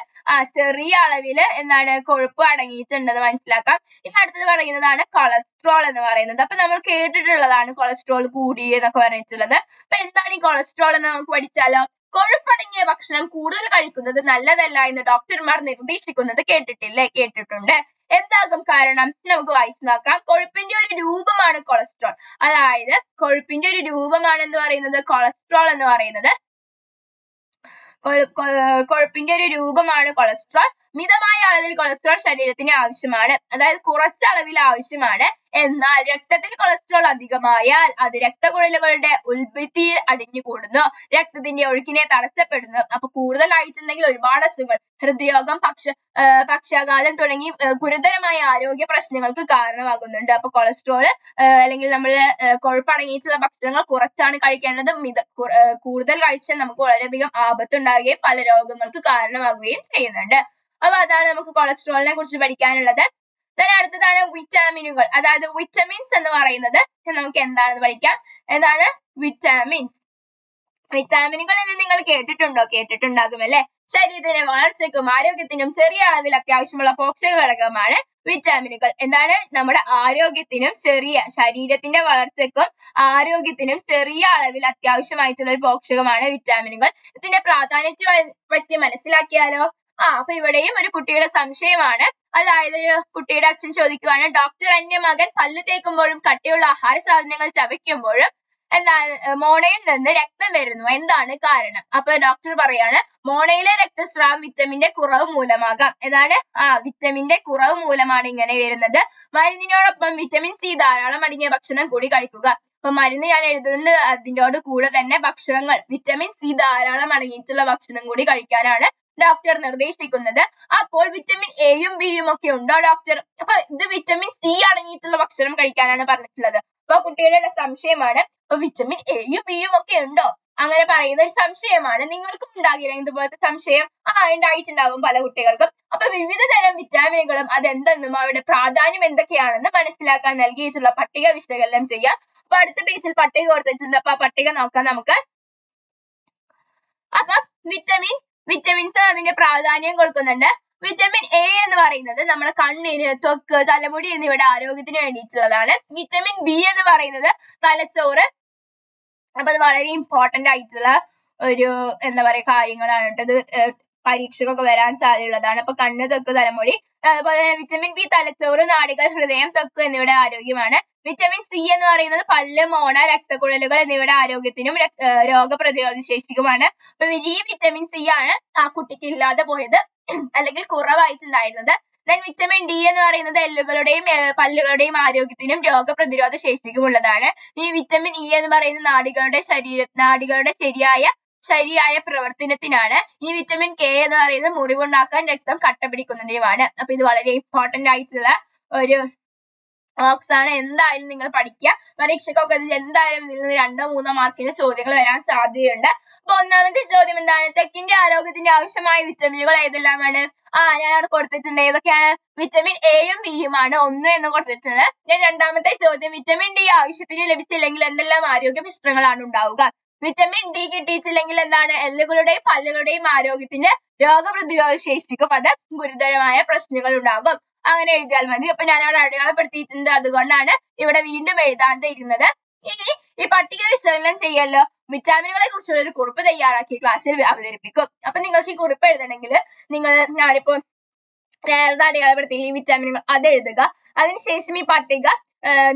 ചെറിയ അളവില് എന്താണ് കൊഴുപ്പ് അടങ്ങിയിട്ടുണ്ടെന്ന് മനസ്സിലാക്കാം. ഇനി അടുത്തത് പറയുന്നതാണ് കൊളസ്ട്രോൾ എന്ന് പറയുന്നത്. അപ്പൊ നമ്മൾ കേട്ടിട്ടുള്ളതാണ് കൊളസ്ട്രോൾ കൂടി എന്നൊക്കെ പറഞ്ഞിട്ടുള്ളത്. അപ്പൊ എന്താണ് ഈ കൊളസ്ട്രോൾ എന്ന് നമുക്ക് പഠിച്ചാലോ? കൊഴുപ്പടങ്ങിയ ഭക്ഷണം കൂടുതൽ കഴിക്കുന്നത് നല്ലതല്ല എന്ന് ഡോക്ടർമാർ നിർദ്ദേശിക്കുന്നത് കേട്ടിട്ടില്ലേ? കേട്ടിട്ടുണ്ട്. എന്താകും കാരണം? നമുക്ക് വായിച്ചു നോക്കാം. കൊഴുപ്പിന്റെ ഒരു രൂപമാണ് കൊളസ്ട്രോൾ. അതായത് കൊഴുപ്പിന്റെ ഒരു രൂപമാണ് എന്ന് പറയുന്നത് കൊളസ്ട്രോൾ എന്ന് പറയുന്നത്. കൊഴുപ്പിന്റെ ഒരു രൂപമാണ് കൊളസ്ട്രോൾ. മിതമായ അളവിൽ കൊളസ്ട്രോൾ ശരീരത്തിന് ആവശ്യമാണ്. അതായത് കുറച്ച് അളവിൽ ആവശ്യമാണ്. എന്നാൽ രക്തത്തിൽ കൊളസ്ട്രോൾ അധികമായാൽ അത് രക്തക്കുഴലുകളുടെ ഉൽപ്പത്തിയിൽ അടിഞ്ഞുകൂടുന്നു, രക്തത്തിന്റെ ഒഴുക്കിനെ തടസ്സപ്പെടുന്നു. അപ്പൊ കൂടുതലായിട്ടുണ്ടെങ്കിൽ ഒരുപാട് അസുഖങ്ങൾ, ഹൃദ്രോഗം, പക്ഷാഘാതം തുടങ്ങി ഗുരുതരമായ ആരോഗ്യ പ്രശ്നങ്ങൾക്ക് കാരണമാകുന്നുണ്ട്. അപ്പൊ കൊളസ്ട്രോൾ അല്ലെങ്കിൽ നമ്മൾ കൊഴുപ്പടങ്ങിയിട്ടുള്ള ഭക്ഷണങ്ങൾ കുറച്ചാണ് കഴിക്കേണ്ടത്. കൂടുതൽ കഴിച്ചാൽ നമുക്ക് വളരെയധികം ആപത്തുണ്ടാകുകയും പല രോഗങ്ങൾക്ക് കാരണമാകുകയും ചെയ്യുന്നുണ്ട്. അപ്പൊ അതാണ് നമുക്ക് കൊളസ്ട്രോളിനെ കുറിച്ച് പഠിക്കാനുള്ളത്. അടുത്തതാണ് വിറ്റാമിനുകൾ. അതായത് വിറ്റമിൻസ് എന്ന് പറയുന്നത് നമുക്ക് എന്താണെന്ന് പഠിക്കാം. എന്താണ് വിറ്റാമിൻസ്? വിറ്റാമിനുകൾ എന്ന് നിങ്ങൾ കേട്ടിട്ടുണ്ടോ? കേട്ടിട്ടുണ്ടാകും അല്ലെ? ശരീരത്തിന്റെ വളർച്ചയ്ക്കും ആരോഗ്യത്തിനും ചെറിയ അളവിൽ അത്യാവശ്യമുള്ള പോഷക ഘടകമാണ് വിറ്റാമിനുകൾ. എന്താണ്? നമ്മുടെ ആരോഗ്യത്തിനും ശരീരത്തിന്റെ വളർച്ചയ്ക്കും ആരോഗ്യത്തിനും ചെറിയ അളവിൽ അത്യാവശ്യമായിട്ടുള്ള ഒരു പോഷകമാണ് വിറ്റാമിനുകൾ. ഇതിന്റെ പ്രാധാന്യത്തെ പറ്റി മനസ്സിലാക്കിയാലോ? അപ്പൊ ഇവിടെയും ഒരു കുട്ടിയുടെ സംശയമാണ്. അതായത് കുട്ടിയുടെ അച്ഛൻ ചോദിക്കുവാണ്, ഡോക്ടർ, എന്റെ മകൻ പല്ല് തേക്കുമ്പോഴും കട്ടിയുള്ള ആഹാര സാധനങ്ങൾ ചവയ്ക്കുമ്പോഴും മോണയിൽ നിന്ന് രക്തം വരുന്നു, എന്താണ് കാരണം? അപ്പൊ ഡോക്ടർ പറയാണ്, മോണയിലെ രക്തസ്രാവം വിറ്റമിന്റെ കുറവ് മൂലമാകാം. ഏതാണ്? വിറ്റമിന്റെ കുറവ് മൂലമാണ് ഇങ്ങനെ വരുന്നത്. മരുന്നിനോടൊപ്പം വിറ്റമിൻ സി ധാരാളം അടങ്ങിയ ഭക്ഷണം കൂടി കഴിക്കുക. അപ്പൊ മരുന്ന് ഞാൻ എഴുതുന്നത് അതിനോട് കൂടെ തന്നെ ഭക്ഷണങ്ങൾ വിറ്റമിൻ സി ധാരാളം അടങ്ങിയിട്ടുള്ള ഭക്ഷണം കൂടി കഴിക്കാനാണ് ഡോക്ടർ നിർദ്ദേശിക്കുന്നത്. അപ്പോൾ വിറ്റമിൻ എയും ബിയും ഒക്കെ ഉണ്ടോ ഡോക്ടർ? അപ്പൊ ഇത് വിറ്റമിൻ സി അടങ്ങിയിട്ടുള്ള ഭക്ഷണം കഴിക്കാനാണ് പറഞ്ഞിട്ടുള്ളത്. അപ്പൊ കുട്ടികളുടെ സംശയമാണ്, അപ്പൊ വിറ്റമിൻ എയും ബിയും ഒക്കെ ഉണ്ടോ? അങ്ങനെ പറയുന്ന ഒരു സംശയമാണ്. നിങ്ങൾക്കും ഉണ്ടാകില്ല ഇതുപോലത്തെ സംശയം? ഉണ്ടായിട്ടുണ്ടാകും പല കുട്ടികൾക്കും. അപ്പൊ വിവിധ തരം വിറ്റാമിനുകളും അതെന്തെന്നും അവയുടെ പ്രാധാന്യം എന്തൊക്കെയാണെന്ന് മനസ്സിലാക്കാൻ നൽകിയിട്ടുള്ള പട്ടിക വിശകലനം ചെയ്യാം. അപ്പൊ അടുത്ത പേജിൽ പട്ടിക കൊടുത്തിട്ടുണ്ട്. അപ്പൊ ആ പട്ടിക നോക്കാം നമുക്ക്. അപ്പൊ വിറ്റമിൻസ് അതിന്റെ പ്രാധാന്യം കൊടുക്കുന്നുണ്ട്. വിറ്റമിൻ എ എന്ന് പറയുന്നത് നമ്മുടെ കണ്ണിന്, ത്വക്ക്, തലമുടി എന്നിവയുടെ ആരോഗ്യത്തിന് വേണ്ടിയിട്ടുള്ളതാണ്. വിറ്റമിൻ ബി എന്ന് പറയുന്നത് തലച്ചോറ്. അപ്പൊ അത് വളരെ ഇമ്പോർട്ടന്റ് ആയിട്ടുള്ള ഒരു കാര്യങ്ങളാണ് കേട്ടത്. പരീക്ഷയ്ക്കൊക്കെ വരാൻ സാധ്യതയുള്ളതാണ്. അപ്പൊ കണ്ണ്, ത്വക്ക്, തലമുടി. അതുപോലെ വിറ്റമിൻ ബി തലച്ചോറ്, നാഡികൾ, ഹൃദയം, ത്വക്ക് എന്നിവയുടെ ആരോഗ്യമാണ്. വിറ്റമിൻ സി എന്ന് പറയുന്നത് പല്ല്, മോണ, രക്തക്കുഴലുകൾ എന്നിവയുടെ ആരോഗ്യത്തിനും രോഗപ്രതിരോധ ശേഷിക്കുമാണ്. അപ്പൊ ഈ വിറ്റമിൻ സി ആണ് ആ കുട്ടിക്ക് ഇല്ലാതെ പോയത് അല്ലെങ്കിൽ കുറവായിട്ടുണ്ടായിരുന്നത്. then വിറ്റമിൻ ഡി എന്ന് പറയുന്നത് എല്ലുകളുടെയും പല്ലുകളുടെയും ആരോഗ്യത്തിനും രോഗപ്രതിരോധ ശേഷിക്കും ഉള്ളതാണ്. ഈ വിറ്റമിൻ ഇ എന്ന് പറയുന്നത് നാഡികളുടെ ശരിയായ പ്രവർത്തനത്തിനാണ്. ഈ വിറ്റമിൻ കെ എന്ന് പറയുന്നത് മുറിവുണ്ടാക്കാൻ, രക്തം കട്ടപിടിക്കുന്നതിനുമാണ്. അപ്പൊ ഇത് വളരെ ഇമ്പോർട്ടന്റ് ആയിട്ടുള്ള ഒരു ആണ്. എന്തായാലും നിങ്ങൾ പഠിക്കുക. പരീക്ഷയ്ക്കൊക്കെ എന്തായാലും ഇതിൽ നിന്ന് 2-3 മാർക്കിന് ചോദ്യങ്ങൾ വരാൻ സാധ്യതയുണ്ട്. അപ്പൊ ഒന്നാമത്തെ ചോദ്യം എന്താണ്? ത്വക്കിന്റെ ആരോഗ്യത്തിന്റെ ആവശ്യമായ വിറ്റമിനുകൾ ഏതെല്ലാമാണ്? ഞാൻ അവിടെ കൊടുത്തിട്ടുണ്ട്. ഏതൊക്കെയാണ്? വിറ്റമിൻ എയും ബിയുമാണ് 1 എന്ന് കൊടുത്തിട്ടുണ്ട്. രണ്ടാമത്തെ ചോദ്യം, വിറ്റമിൻ ഡി ആവശ്യത്തിന് ലഭിച്ചില്ലെങ്കിൽ എന്തെല്ലാം ആരോഗ്യ പ്രശ്നങ്ങളാണ് ഉണ്ടാവുക? വിറ്റമിൻ ഡി കിട്ടിയിട്ടില്ലെങ്കിൽ എന്താണ്? എല്ലുകളുടെയും പല്ലുകളുടെയും ആരോഗ്യത്തിന് രോഗപ്രതിരോധ ശേഷിക്കും അത് ഗുരുതരമായ പ്രശ്നങ്ങൾ ഉണ്ടാകും. അങ്ങനെ എഴുതിയാൽ മതി. അപ്പൊ ഞാൻ അവിടെ അടയാളപ്പെടുത്തിയിട്ടുണ്ട്. അതുകൊണ്ടാണ് ഇവിടെ വീണ്ടും എഴുതാതെ ഇരുന്നത്. ഇനി ഈ പട്ടിക വിശകലനം ചെയ്യല്ലോ. വിറ്റാമിനുകളെ കുറിച്ചുള്ള ഒരു കുറിപ്പ് തയ്യാറാക്കി ക്ലാസ്സിൽ അവതരിപ്പിക്കും. അപ്പൊ നിങ്ങൾക്ക് ഈ കുറിപ്പ് എഴുതണമെങ്കിൽ ഞാനിപ്പോ നേരത്തെ അടയാളപ്പെടുത്തി ഈ വിറ്റാമിനുകൾ അത് എഴുതുക. അതിനുശേഷം ഈ പട്ടിക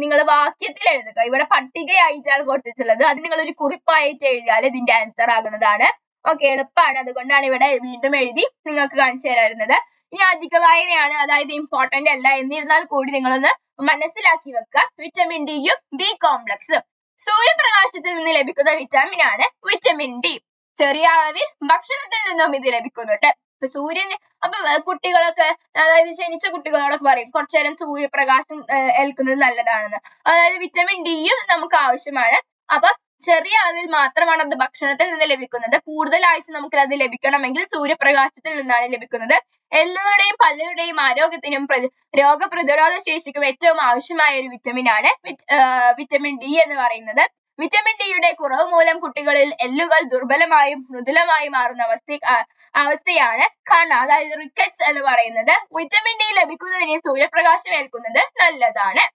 നിങ്ങൾ വാക്യത്തിൽ എഴുതുക. ഇവിടെ പട്ടികയായിട്ടാണ് കൊടുത്തിട്ടുള്ളത്. അത് നിങ്ങൾ ഒരു കുറിപ്പായിട്ട് എഴുതിയാൽ ഇതിന്റെ ആൻസർ ആകുന്നതാണ്. ഓക്കെ, എളുപ്പമാണ്. അതുകൊണ്ടാണ് ഇവിടെ വീണ്ടും എഴുതി നിങ്ങൾക്ക് കാണിച്ചു തരുന്നത്. ഇനി അധിക വായനയാണ്, അതായത് ഇമ്പോർട്ടന്റ് അല്ല. എന്നിരുന്നാൽ കൂടി നിങ്ങളൊന്ന് മനസ്സിലാക്കി വെക്കുക. വിറ്റമിൻ ഡിയും ബി കോംപ്ലക്സും. സൂര്യപ്രകാശത്തിൽ നിന്ന് ലഭിക്കുന്ന വിറ്റാമിൻ ആണ് വിറ്റമിൻ ഡി. ചെറിയ അളവിൽ ഭക്ഷണത്തിൽ നിന്നും ഇത് ലഭിക്കുന്നുണ്ട്. ഇപ്പൊ അപ്പൊ കുട്ടികളൊക്കെ അതായത് ജനിച്ച കുട്ടികളോടൊക്കെ പറയും കുറച്ചു നേരം സൂര്യപ്രകാശം ഏൽക്കുന്നത് നല്ലതാണെന്ന്. അതായത് വിറ്റമിൻ ഡിയും നമുക്ക് ആവശ്യമാണ്. അപ്പൊ ചെറിയ അളവിൽ മാത്രമാണ് അത് ഭക്ഷണത്തിൽ നിന്ന് ലഭിക്കുന്നത്. കൂടുതലായിട്ട് നമുക്ക് അത് ലഭിക്കണമെങ്കിൽ സൂര്യപ്രകാശത്തിൽ നിന്നാണ് ലഭിക്കുന്നത്. എല്ലുകളുടെയും പല്ലുകളുടെയും ആരോഗ്യത്തിനും രോഗപ്രതിരോധ ശേഷിക്കും ഏറ്റവും ആവശ്യമായ ഒരു വിറ്റമിൻ ആണ് വിറ്റമിൻ ഡി എന്ന് പറയുന്നത്. വിറ്റമിൻ ഡിയുടെ കുറവ് മൂലം കുട്ടികളിൽ എല്ലുകൾ ദുർബലമായും മൃദുലമായും മാറുന്ന അവസ്ഥയാണ് കണ അതായത് റിക്കറ്റ്സ് എന്ന് പറയുന്നത്. വിറ്റമിൻ ഡി ലഭിക്കുന്നതിന് സൂര്യപ്രകാശം ഏൽക്കുന്നത് നല്ലതാണ്.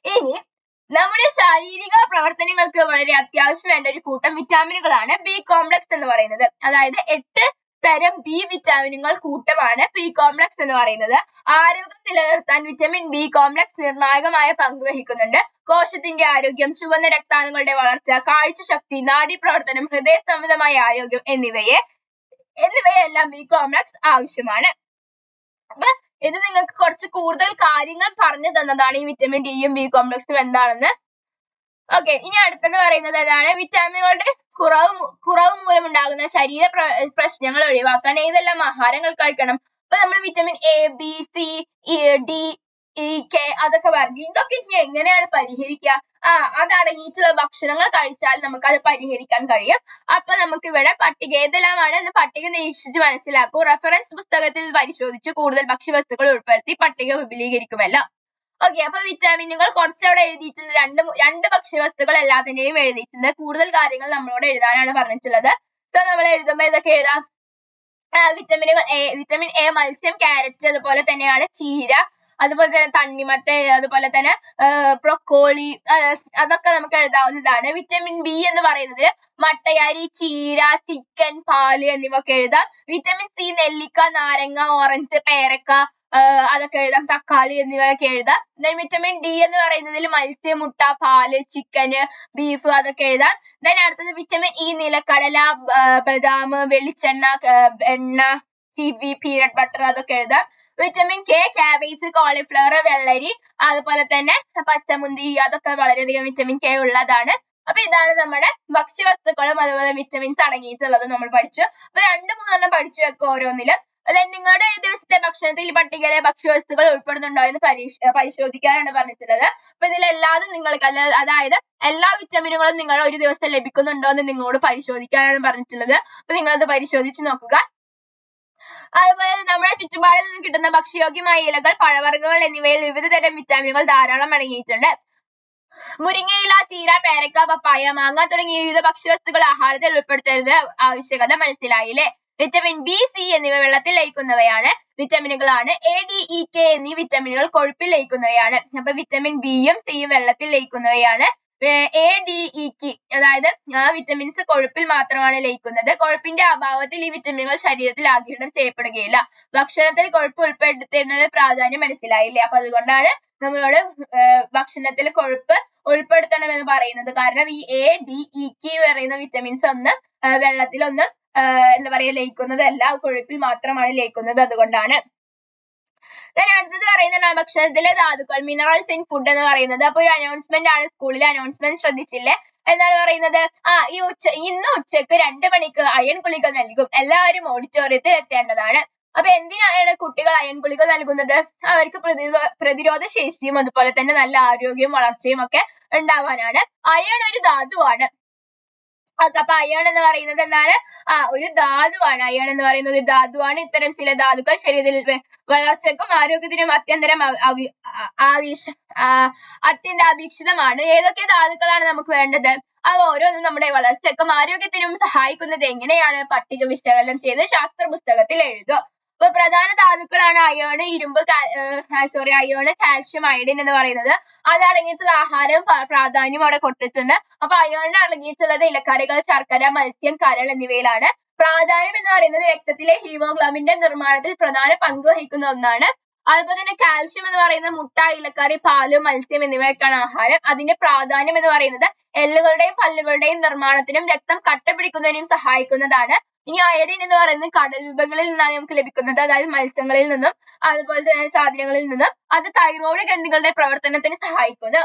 ഇനി നമ്മുടെ ശാരീരിക പ്രവർത്തനങ്ങൾക്ക് വളരെ അത്യാവശ്യം വേണ്ട ഒരു കൂട്ടം വിറ്റാമിനുകളാണ് ബി കോംപ്ലക്സ് എന്ന് പറയുന്നത്. അതായത് 8 തരം ബി വിറ്റാമിനുകൾ കൂട്ടമാണ് ബി കോംപ്ലക്സ് എന്ന് പറയുന്നത്. ആരോഗ്യം നിലനിർത്താൻ വിറ്റമിൻ ബി കോംപ്ലക്സ് നിർണായകമായ പങ്ക് വഹിക്കുന്നുണ്ട്. കോശത്തിന്റെ ആരോഗ്യം, ചുവന്ന രക്താണുക്കളുടെ വളർച്ച, കാഴ്ചശക്തി, നാഡീപ്രവർത്തനം, ഹൃദയ സംബന്ധമായ ആരോഗ്യം എന്നിവയെല്ലാം ബി കോംപ്ലക്സ് ആവശ്യമാണ്. അപ്പൊ ഇത് നിങ്ങൾക്ക് കുറച്ച് കൂടുതൽ കാര്യങ്ങൾ പറഞ്ഞു തന്നതാണ് ഈ വിറ്റമിൻ ഡിയും ബി കോംപ്ലക്സും എന്താണെന്ന്. ഓക്കെ, ഇനി അടുത്തത് പറയുന്നത് ഏതാണ്? വിറ്റാമിനുകളുടെ കുറവ് മൂലമുണ്ടാകുന്ന ശരീര പ്രശ്നങ്ങൾ ഒഴിവാക്കാൻ ഏതെല്ലാം ആഹാരങ്ങൾ കഴിക്കണം? അപ്പൊ നമ്മൾ vitamin A, B, C, D, E, K അതൊക്കെ പറഞ്ഞു. ഇതൊക്കെ ഇനി എങ്ങനെയാണ് പരിഹരിക്കുക? അതടങ്ങിയിട്ടുള്ള ഭക്ഷണങ്ങൾ കഴിച്ചാൽ നമുക്ക് അത് പരിഹരിക്കാൻ കഴിയും. അപ്പൊ നമുക്ക് ഇവിടെ പട്ടിക ഏതെല്ലാമാണ് എന്ന് പട്ടിക നിരീക്ഷിച്ച് മനസ്സിലാക്കൂ. റഫറൻസ് പുസ്തകത്തിൽ പരിശോധിച്ച് കൂടുതൽ ഭക്ഷ്യവസ്തുക്കൾ ഉൾപ്പെടുത്തി പട്ടിക വിപുലീകരിക്കുമല്ലോ. ഓക്കെ, അപ്പൊ വിറ്റാമിനുകൾ കുറച്ചവിടെ എഴുതിയിട്ടുണ്ട്. രണ്ട് ഭക്ഷ്യവസ്തുക്കൾ എല്ലാത്തിന്റെയും എഴുതിയിട്ടുണ്ട്. കൂടുതൽ കാര്യങ്ങൾ നമ്മളോട് എഴുതാനാണ് പറഞ്ഞിട്ടുള്ളത്. സോ നമ്മൾ എഴുതുമ്പോ ഇതൊക്കെ എഴുതാം. വിറ്റമിൻ എ മത്സ്യം, ക്യാരറ്റ്, അതുപോലെ തന്നെയാണ് ചീര, അതുപോലെ തന്നെ തണ്ണിമത്തൻ, അതുപോലെ തന്നെ ബ്രൊക്കോളി, അതൊക്കെ നമുക്ക് എഴുതാവുന്നതാണ്. വിറ്റമിൻ ബി എന്ന് പറയുന്നത് മട്ടയരി, ചീര, ചിക്കൻ, പാല് എന്നിവ ഒക്കെ എഴുതാം. വിറ്റമിൻ സി നെല്ലിക്ക, നാരങ്ങ, ഓറഞ്ച്, പേരക്ക അതൊക്കെ എഴുതാം. തക്കാളി എന്നിവയൊക്കെ എഴുതാം. then വിറ്റമിൻ ഡി എന്ന് പറയുന്നതിൽ മത്സ്യം, മുട്ട, പാല്, ചിക്കന്, ബീഫ് അതൊക്കെ എഴുതാം. then അടുത്തത് വിറ്റമിൻ ഇ നിലക്കടല, ബദാം, വെളിച്ചെണ്ണ, എണ്ണ, കിവി, പീനട്ട് ബട്ടർ അതൊക്കെ എഴുതാം. വിറ്റമിൻ കെ കാബേജ്, കോളിഫ്ലവർ, വെള്ളരി, അതുപോലെ തന്നെ പച്ചമുന്തിരി അതൊക്കെ വളരെയധികം വിറ്റമിൻ കെ ഉള്ളതാണ്. അപ്പൊ ഇതാണ് നമ്മുടെ ഭക്ഷ്യവസ്തുക്കളും അതുപോലെ വിറ്റമിൻസ് അടങ്ങിയിട്ടുള്ളത് നമ്മൾ പഠിച്ചു. അപ്പൊ 2-3 പഠിച്ചു വെക്കുക ഓരോന്നിലും. അതായത് നിങ്ങളുടെ ഒരു ദിവസത്തെ ഭക്ഷണത്തിൽ പട്ടികയിലെ ഭക്ഷ്യവസ്തുക്കൾ ഉൾപ്പെടുന്നുണ്ടോ എന്ന് പരിശോധിക്കാനാണ് പറഞ്ഞിട്ടുള്ളത്. അപ്പൊ ഇതിലെല്ലാതും നിങ്ങൾക്ക് അതായത് എല്ലാ വിറ്റമിനുകളും നിങ്ങൾ ഒരു ദിവസം ലഭിക്കുന്നുണ്ടോ എന്ന് നിങ്ങളോട് പരിശോധിക്കാനാണ് പറഞ്ഞിട്ടുള്ളത്. അപ്പൊ നിങ്ങളത് പരിശോധിച്ച് നോക്കുക. അതുപോലെ നമ്മുടെ ചുറ്റുപാടിൽ നിന്ന് കിട്ടുന്ന ഭക്ഷ്യയോഗ്യമായ ഇലകൾ, പഴവർഗ്ഗങ്ങൾ എന്നിവയിൽ വിവിധ തരം വിറ്റാമിനുകൾ ധാരാളം അടങ്ങിയിട്ടുണ്ട്. മുരിങ്ങയില, ചീര, പേരക്ക, പപ്പായ, മാങ്ങ തുടങ്ങിയ വിവിധ ഭക്ഷ്യവസ്തുക്കൾ ആഹാരത്തിൽ ഉൾപ്പെടുത്തേണ്ട ആവശ്യകത മനസ്സിലായില്ലേ? വിറ്റമിൻ ബി, സി എന്നിവ വെള്ളത്തിൽ ലയിക്കുന്നവയാണ് വിറ്റമിനുകളാണ്. എ, ഡി, ഇ, കെ എന്നീ വിറ്റമിനുകൾ കൊഴുപ്പിൽ ലയിക്കുന്നവയാണ്. അപ്പൊ വിറ്റമിൻ ബിയും സിയും വെള്ളത്തിൽ ലയിക്കുന്നവയാണ്. എ, ഡി, ഇ, കെ അതായത് വിറ്റമിൻസ് കൊഴുപ്പിൽ മാത്രമാണ് ലയിക്കുന്നത്. കൊഴുപ്പിന്റെ അഭാവത്തിൽ ഈ വിറ്റമിനുകൾ ശരീരത്തിൽ ആഗിരണം ചെയ്യപ്പെടുകയില്ല. ഭക്ഷണത്തിൽ കൊഴുപ്പ് ഉൾപ്പെടുത്തുന്നത് പ്രാധാന്യം മനസ്സിലായില്ലേ? അപ്പൊ അതുകൊണ്ടാണ് നമ്മളോട് ഭക്ഷണത്തിൽ കൊഴുപ്പ് ഉൾപ്പെടുത്തണമെന്ന് പറയുന്നത്. കാരണം ഈ എ, ഡി, ഇ, കെ പറയുന്ന വിറ്റമിൻസ് ഒന്നും വെള്ളത്തിലൊന്നും എന്താ പറയാ ലയിക്കുന്നതല്ല, കൊഴുപ്പിൽ മാത്രമാണ് ലയിക്കുന്നത്. അതുകൊണ്ടാണ്. അടുത്തത് പറയുന്നത് ഭക്ഷണത്തിലെ ധാതുക്കൾ, മിനറൽസ് ഇൻ ഫുഡ് എന്ന് പറയുന്നത്. അപ്പൊ ഒരു അനൗൺസ്മെന്റ് ആണ്, സ്കൂളിലെ അനൗൺസ്മെന്റ് ശ്രദ്ധിച്ചില്ലേ? എന്താണ് പറയുന്നത്? ഇന്ന് ഉച്ചക്ക് 2 മണിക്ക് അയൺ ഗുളിക നൽകും, എല്ലാവരും ഓഡിറ്റോറിയത്തിൽ എത്തേണ്ടതാണ്. അപ്പൊ എന്തിനാണ് കുട്ടികൾ അയൺ ഗുളിക നൽകുന്നത്? അവർക്ക് പ്രതിരോധ ശേഷിയും അതുപോലെ തന്നെ നല്ല ആരോഗ്യവും വളർച്ചയും ഒക്കെ ഉണ്ടാവാനാണ്. അയൺ ഒരു ധാതുവാണ്. അപ്പൊ അയൺ എന്ന് പറയുന്നത് എന്താണ്? ഒരു ധാതുവാണ്. അയൺ എന്ന് പറയുന്നത് ഒരു ധാതുവാണ്. ഇത്തരം ചില ധാതുക്കൾ ശരീരത്തിൽ വളർച്ചയ്ക്കും ആരോഗ്യത്തിനും അത്യന്താപേക്ഷിതമാണ്. ഏതൊക്കെ ധാതുക്കളാണ് നമുക്ക് വേണ്ടത്? അവ ഓരോന്നും നമ്മുടെ വളർച്ചയ്ക്കും ആരോഗ്യത്തിനും സഹായിക്കുന്നത് എങ്ങനെയാണ്? പട്ടിക വിശകലനം ചെയ്ത് ശാസ്ത്ര പുസ്തകത്തിൽ എഴുതുക. അപ്പൊ പ്രധാന ധാതുക്കളാണ് അയേൺ, ഇരുമ്പ്, അയേൺ, കാൽഷ്യം, അയഡിൻ എന്ന് പറയുന്നത്. അത് അടങ്ങിയിട്ടുള്ള ആഹാരവും പ്രാധാന്യം അവിടെ കൊടുത്തിട്ടുണ്ട്. അപ്പൊ അയേൺ അടങ്ങിയിട്ടുള്ളത് ഇലക്കറികൾ, ശർക്കര, മത്സ്യം, കരൾ എന്നിവയിലാണ്. പ്രാധാന്യം എന്ന് പറയുന്നത് രക്തത്തിലെ ഹീമോഗ്ലോബിന്റെ നിർമ്മാണത്തിൽ പ്രധാന പങ്ക് വഹിക്കുന്ന ഒന്നാണ്. അതുപോലെ തന്നെ കാൽഷ്യം എന്ന് പറയുന്നത് മുട്ട, ഇലക്കറി, പാല്, മത്സ്യം എന്നിവയൊക്കെയാണ് ആഹാരം. അതിന്റെ പ്രാധാന്യം എന്ന് പറയുന്നത് എല്ലുകളുടെയും പല്ലുകളുടെയും നിർമ്മാണത്തിനും രക്തം കട്ട പിടിക്കുന്നതിനും സഹായിക്കുന്നതാണ്. ഇനി അയഡിൻ എന്ന് പറയുന്നത് കടൽ വിഭവങ്ങളിൽ നിന്നാണ് നമുക്ക് ലഭിക്കുന്നത്. അതായത് മത്സ്യങ്ങളിൽ നിന്നും അതുപോലെ തന്നെ സാധനങ്ങളിൽ നിന്നും. അത് തൈറോയ്ഡ് ഗ്രന്ഥികളുടെ പ്രവർത്തനത്തിന് സഹായിക്കുന്നു.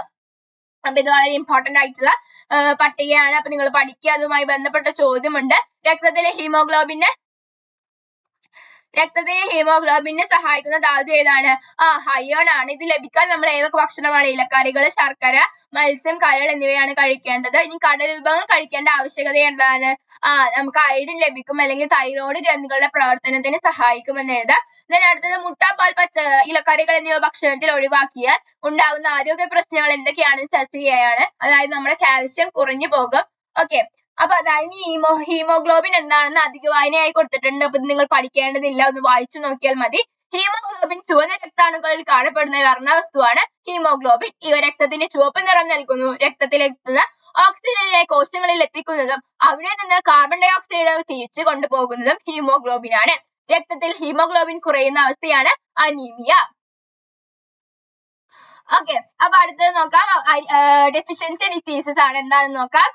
അപ്പൊ ഇത് വളരെ ഇമ്പോർട്ടന്റ് ആയിട്ടുള്ള പട്ടികയാണ്. അപ്പൊ നിങ്ങൾ പഠിക്കുക. അതുമായി ബന്ധപ്പെട്ട ചോദ്യമുണ്ട്. രക്തത്തിലെ ഹീമോഗ്ലോബിന്റെ രക്തത്തിന് ഹീമോഗ്ലോബിനെ സഹായിക്കുന്ന ധാതു ഏതാണ്? അയൺ ആണ്. ഇത് ലഭിക്കാൻ നമ്മൾ ഏതൊക്കെ ഭക്ഷണമാണ്? ഇലക്കറികൾ, ശർക്കര, മത്സ്യം, കരൾ എന്നിവയാണ് കഴിക്കേണ്ടത്. ഇനി കടൽ വിഭവങ്ങൾ കഴിക്കേണ്ട ആവശ്യകത എന്താണ്? നമുക്ക് അയഡിൻ ലഭിക്കും, അല്ലെങ്കിൽ തൈറോയ്ഡ് ഗ്രന്ഥികളുടെ പ്രവർത്തനത്തിന് സഹായിക്കുമെന്ന് എഴുതാം. then അടുത്തത് മുട്ട, പാൽ, ഇലക്കറികൾ എന്നിവ ഭക്ഷണത്തിൽ ഒഴിവാക്കിയാൽ ഉണ്ടാകുന്ന ആരോഗ്യ പ്രശ്നങ്ങൾ എന്തൊക്കെയാണെന്ന് ചർച്ച ചെയ്യുകയാണ്. അതായത് നമ്മുടെ കാൽസ്യം കുറഞ്ഞു പോകും. ഓക്കെ, അപ്പൊ അതായത് ഹീമോഗ്ലോബിൻ എന്താണെന്ന് അധിക വായനയായി കൊടുത്തിട്ടുണ്ട്. അപ്പൊ നിങ്ങൾ പഠിക്കേണ്ടതില്ല, ഒന്ന് വായിച്ചു നോക്കിയാൽ മതി. ഹീമോഗ്ലോബിൻ ചുവന്ന രക്താണുക്കളിൽ കാണപ്പെടുന്ന വർണ്ണവസ്തുവാണ് ഹീമോഗ്ലോബിൻ. ഇവ രക്തത്തിന് ചുവപ്പ് നിറം നൽകുന്നു. രക്തത്തിലെത്തുന്ന ഓക്സിജനെ കോശങ്ങളിൽ എത്തിക്കുന്നതും അവിടെ നിന്ന് കാർബൺ ഡൈ ഓക്സൈഡ് തിരിച്ചു കൊണ്ടുപോകുന്നതും ഹീമോഗ്ലോബിൻ ആണ്. രക്തത്തിൽ ഹീമോഗ്ലോബിൻ കുറയുന്ന അവസ്ഥയാണ് അനീമിയ. ഓക്കെ, അപ്പൊ അടുത്തത് നോക്കാം. ഡെഫിഷ്യൻസി ഡിസീസസ് ആണ്. എന്താണെന്ന് നോക്കാം.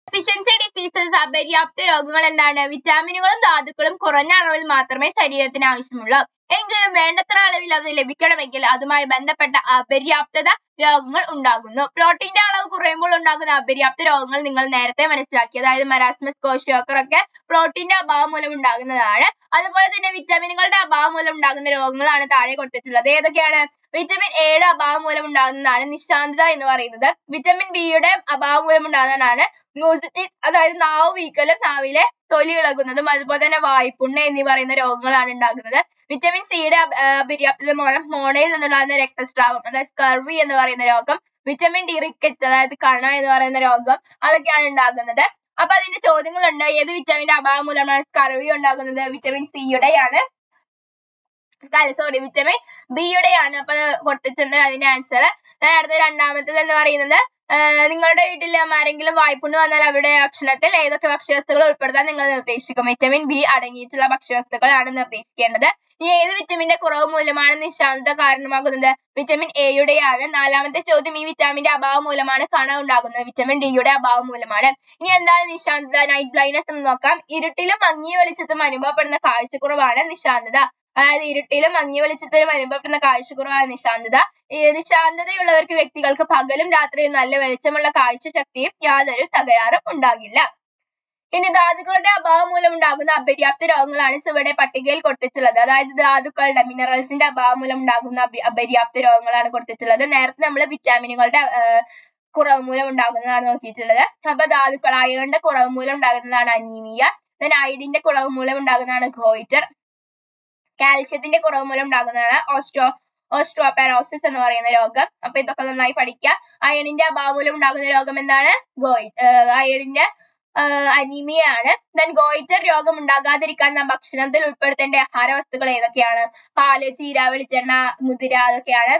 ഡെഫിഷ്യൻസി ഡിസീസസ് അപര്യാപ്ത രോഗങ്ങൾ എന്താണ്? വിറ്റാമിനുകളും ധാതുക്കളും കുറഞ്ഞ അളവിൽ മാത്രമേ ശരീരത്തിന് ആവശ്യമുള്ളൂ. എങ്കിലും വേണ്ടത്ര അളവിൽ അത് ലഭിക്കണമെങ്കിൽ അതുമായി ബന്ധപ്പെട്ട അപര്യാപ്തത രോഗങ്ങൾ ഉണ്ടാകുന്നു. പ്രോട്ടീന്റെ അളവ് കുറയുമ്പോൾ ഉണ്ടാകുന്ന അപര്യാപ്ത രോഗങ്ങൾ നിങ്ങൾ നേരത്തെ മനസ്സിലാക്കി. അതായത് മരാസ്മസ്, ക്വോഷിയോക്കർ ഒക്കെ പ്രോട്ടീന്റെ അഭാവം മൂലം ഉണ്ടാകുന്നതാണ്. അതുപോലെ തന്നെ വിറ്റാമിനുകളുടെ അഭാവം മൂലം ഉണ്ടാകുന്ന രോഗങ്ങളാണ് താഴെ കൊടുത്തിട്ടുള്ളത്. ഏതൊക്കെയാണ്? വിറ്റമിൻ എയുടെ അഭാവം മൂലം ഉണ്ടാകുന്നതാണ് നിശാന്തത എന്ന് പറയുന്നത്. വിറ്റമിൻ ബിയുടെ അഭാവം മൂലം ഉണ്ടാകുന്നതാണ് ഗ്ലൂസിറ്റിസ്, അതായത് നാവ് വീക്കലും നാവിലെ തൊലി ഇളകുന്നതും അതുപോലെ തന്നെ വായ്പുണ്ണ് എന്നീ പറയുന്ന രോഗങ്ങളാണ് ഉണ്ടാകുന്നത്. വിറ്റമിൻ സിയുടെ അപര്യാപ്തത മൂലം മോണയിൽ നിന്നുണ്ടാകുന്ന രക്തസ്രാവം, അതായത് സ്കർവി എന്ന് പറയുന്ന രോഗം. വിറ്റമിൻ ഡി റിക്കറ്റ്, അതായത് കണ എന്ന് പറയുന്ന രോഗം, അതൊക്കെയാണ് ഉണ്ടാകുന്നത്. അപ്പൊ അതിന്റെ ചോദ്യങ്ങളുണ്ട്. ഏത് വിറ്റമിന്റെ അഭാവം മൂലമാണ് സ്കർവി ഉണ്ടാകുന്നത്? വിറ്റമിൻ സിയുടെയാണ്. വിറ്റമിൻ ബിയുടെയാണ്. അപ്പൊ കൊടുത്തിട്ടുണ്ട് അതിന്റെ ആൻസർ. അടുത്ത രണ്ടാമത്തേത് എന്ന് പറയുന്നത്, നിങ്ങളുടെ വീട്ടിൽ ആരെങ്കിലും വായ്പുണ്ണ് വന്നാൽ അവരുടെ ഭക്ഷണത്തിൽ ഏതൊക്കെ ഭക്ഷ്യവസ്തുക്കൾ ഉൾപ്പെടുത്താൻ നിങ്ങൾ നിർദ്ദേശിക്കും? വിറ്റമിൻ ബി അടങ്ങിയിട്ടുള്ള ഭക്ഷ്യവസ്തുക്കളാണ് നിർദ്ദേശിക്കേണ്ടത്. ഇനി ഏത് വിറ്റമിന്റെ കുറവ് മൂലമാണ് നിശാന്തത കാരണമാകുന്നത്? വിറ്റമിൻ എയുടെയാണ്. നാലാമത്തെ ചോദ്യം, ഈ വിറ്റാമിന്റെ അഭാവം മൂലമാണ് കണ ഉണ്ടാകുന്നത്? വിറ്റമിൻ ഡിയുടെ അഭാവം മൂലമാണ്. ഇനി എന്താണ് നിശാന്തത? നൈറ്റ് ബ്ലൈൻഡ്നെസ് എന്ന് നോക്കാം. ഇരുട്ടിലും മങ്ങിയ വെളിച്ചത്തും അനുഭവപ്പെടുന്ന കാഴ്ചക്കുറവാണ് നിശാന്തത. അതായത് ഇരുട്ടിലും മങ്ങിയ വെളിച്ചത്തിലും അനുഭവപ്പെടുന്ന കാഴ്ചക്കുറവാണ് നിശാന്തത. നിശാന്തതയുള്ളവർക്ക് വ്യക്തികൾക്ക് പകലും രാത്രിയും നല്ല വെളിച്ചമുള്ള കാഴ്ചശക്തിയും യാതൊരു തകരാറും ഉണ്ടാകില്ല. ഇനി ധാതുക്കളുടെ അഭാവം മൂലം ഉണ്ടാകുന്ന അപര്യാപ്ത രോഗങ്ങളാണ് ചുവടെ പട്ടികയിൽ കൊടുത്തിട്ടുള്ളത്. അതായത് ധാതുക്കളുടെ മിനറൽസിന്റെ അഭാവം മൂലം ഉണ്ടാകുന്ന അപര്യാപ്ത രോഗങ്ങളാണ് കൊടുത്തിട്ടുള്ളത്. നേരത്തെ നമ്മൾ വിറ്റാമിനുകളുടെ കുറവ് മൂലം ഉണ്ടാകുന്നതാണ് നോക്കിയിട്ടുള്ളത്. അപ്പൊ ധാതുക്കൾ അയണിന്റെ കുറവ് മൂലം ഉണ്ടാകുന്നതാണ് അനീമിയ. then അയഡിന്റെ കുറവ് മൂലം ഉണ്ടാകുന്നതാണ് ഗോയിറ്റർ. കാൽഷ്യത്തിന്റെ കുറവ് മൂലം ഉണ്ടാകുന്നതാണ് ഓസ്റ്റിയോപൊറോസിസ് എന്ന് പറയുന്ന രോഗം. അപ്പൊ ഇതൊക്കെ നന്നായി പഠിക്കുക. അയണിന്റെ അഭാവം മൂലം ഉണ്ടാകുന്ന രോഗം എന്താണ്? അയണിന്റെ അനീമിയ ആണ്. then ഗോയിറ്റർ രോഗം ഉണ്ടാകാതിരിക്കാൻ നാം ഭക്ഷണത്തിൽ ഉൾപ്പെടുത്തേണ്ട ആഹാര വസ്തുക്കൾ ഏതൊക്കെയാണ്? പാല്, ചീര, വെളിച്ചെണ്ണ, മുതിര, അതൊക്കെയാണ്.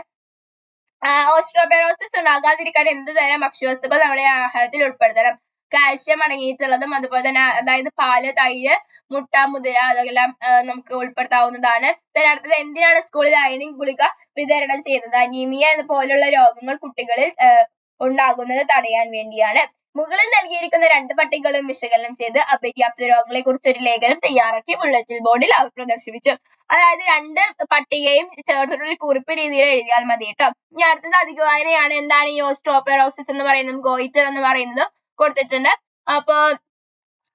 ഓസ്റ്റിയോപൊറോസിസ് ഉണ്ടാകാതിരിക്കാൻ എന്ത് തരം ഭക്ഷ്യവസ്തുക്കൾ നമ്മുടെ ആഹാരത്തിൽ ഉൾപ്പെടുത്തണം? കാൽഷ്യം അടങ്ങിയിട്ടുള്ളതും അതുപോലെ തന്നെ അതായത് പാല്, തൈര്, മുട്ട, മുതിര, അതെല്ലാം നമുക്ക് ഉൾപ്പെടുത്താവുന്നതാണ്. അടുത്തത്, എന്തിനാണ് സ്കൂളിൽ അയണിൻ ഗുളിക വിതരണം ചെയ്യുന്നത്? അനീമിയ പോലുള്ള രോഗങ്ങൾ കുട്ടികളിൽ ഉണ്ടാകുന്നത് തടയാൻ വേണ്ടിയാണ്. മുകളിൽ നൽകിയിരിക്കുന്ന രണ്ട് പട്ടികകളും വിശകലനം ചെയ്ത് അപര്യാപ്ത രോഗങ്ങളെ കുറിച്ച് ഒരു ലേഖനം തയ്യാറാക്കി ബുള്ളറ്റിൻ ബോർഡിൽ അവർ പ്രദർശിപ്പിച്ചു. അതായത് രണ്ട് പട്ടികയും ചേർത്തിട്ടൊരു കുറിപ്പ് രീതിയിൽ എഴുതിയാൽ മതി കേട്ടോ. ഇനി അടുത്തത് അധിക വായനയാണ്. എന്താണ് ഈ ഓസ്റ്റിയോപൊറോസിസ് എന്ന് പറയുന്നതും ഗോയിറ്റർ എന്ന് പറയുന്നതും കൊടുത്തിട്ടുണ്ട്. അപ്പൊ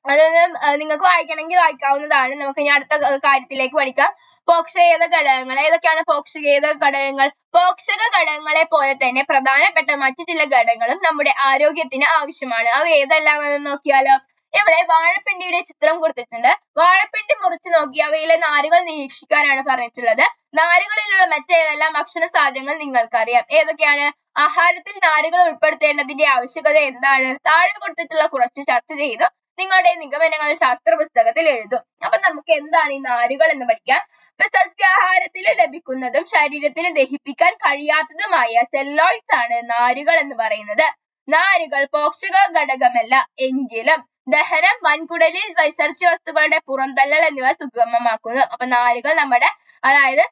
അതൊന്നും നിങ്ങൾക്ക് വായിക്കണമെങ്കിൽ വായിക്കാവുന്നതാണ്. നമുക്ക് ഇനി അടുത്ത കാര്യത്തിലേക്ക് പഠിക്കാം. പോഷകേത ഘടകങ്ങൾ. ഏതൊക്കെയാണ് പോഷകേത ഘടകങ്ങൾ? പോഷക ഘടകങ്ങളെ പോലെ തന്നെ പ്രധാനപ്പെട്ട മറ്റു ചില ഘടകങ്ങളും നമ്മുടെ ആരോഗ്യത്തിന് ആവശ്യമാണ്. അവ ഏതെല്ലാമെന്ന് നോക്കിയാലോ? ഇവിടെ വാഴപ്പിണ്ടിയുടെ ചിത്രം കൊടുത്തിട്ടുണ്ട്. വാഴപ്പിണ്ടി മുറിച്ച് നോക്കി അവയിലെ നാരുകൾ നിരീക്ഷിക്കാനാണ് പറഞ്ഞിട്ടുള്ളത്. നാരുകളിലുള്ള മറ്റേതെല്ലാം ഭക്ഷണ സാധനങ്ങൾ നിങ്ങൾക്കറിയാം? ഏതൊക്കെയാണ്? ആഹാരത്തിൽ നാരുകൾ ഉൾപ്പെടുത്തേണ്ടതിന്റെ ആവശ്യകത എന്താണ്? താഴെ കൊടുത്തിട്ടുള്ള കുറച്ച് ചർച്ച ചെയ്തു നിങ്ങളുടെ നിഗമനങ്ങൾ ശാസ്ത്ര പുസ്തകത്തിൽ എഴുതും. അപ്പൊ നമുക്ക് എന്താണ് ഈ നാരുകൾ എന്ന് പഠിക്കാം. ഇപ്പൊ സസ്യാഹാരത്തിൽ ലഭിക്കുന്നതും ശരീരത്തിന് ദഹിപ്പിക്കാൻ കഴിയാത്തതുമായ സെല്ലോയിഡ്സ് ആണ് നാരുകൾ എന്ന് പറയുന്നത്. നാരുകൾ പോഷക ഘടകമല്ല, എങ്കിലും ദഹനം, വൻകുടലിൽ വിസർജ്യ വസ്തുക്കളുടെ പുറന്തള്ളൽ എന്നിവ സുഗമമാക്കുന്നു. അപ്പൊ നാരുകൾ നമ്മുടെ അതായത്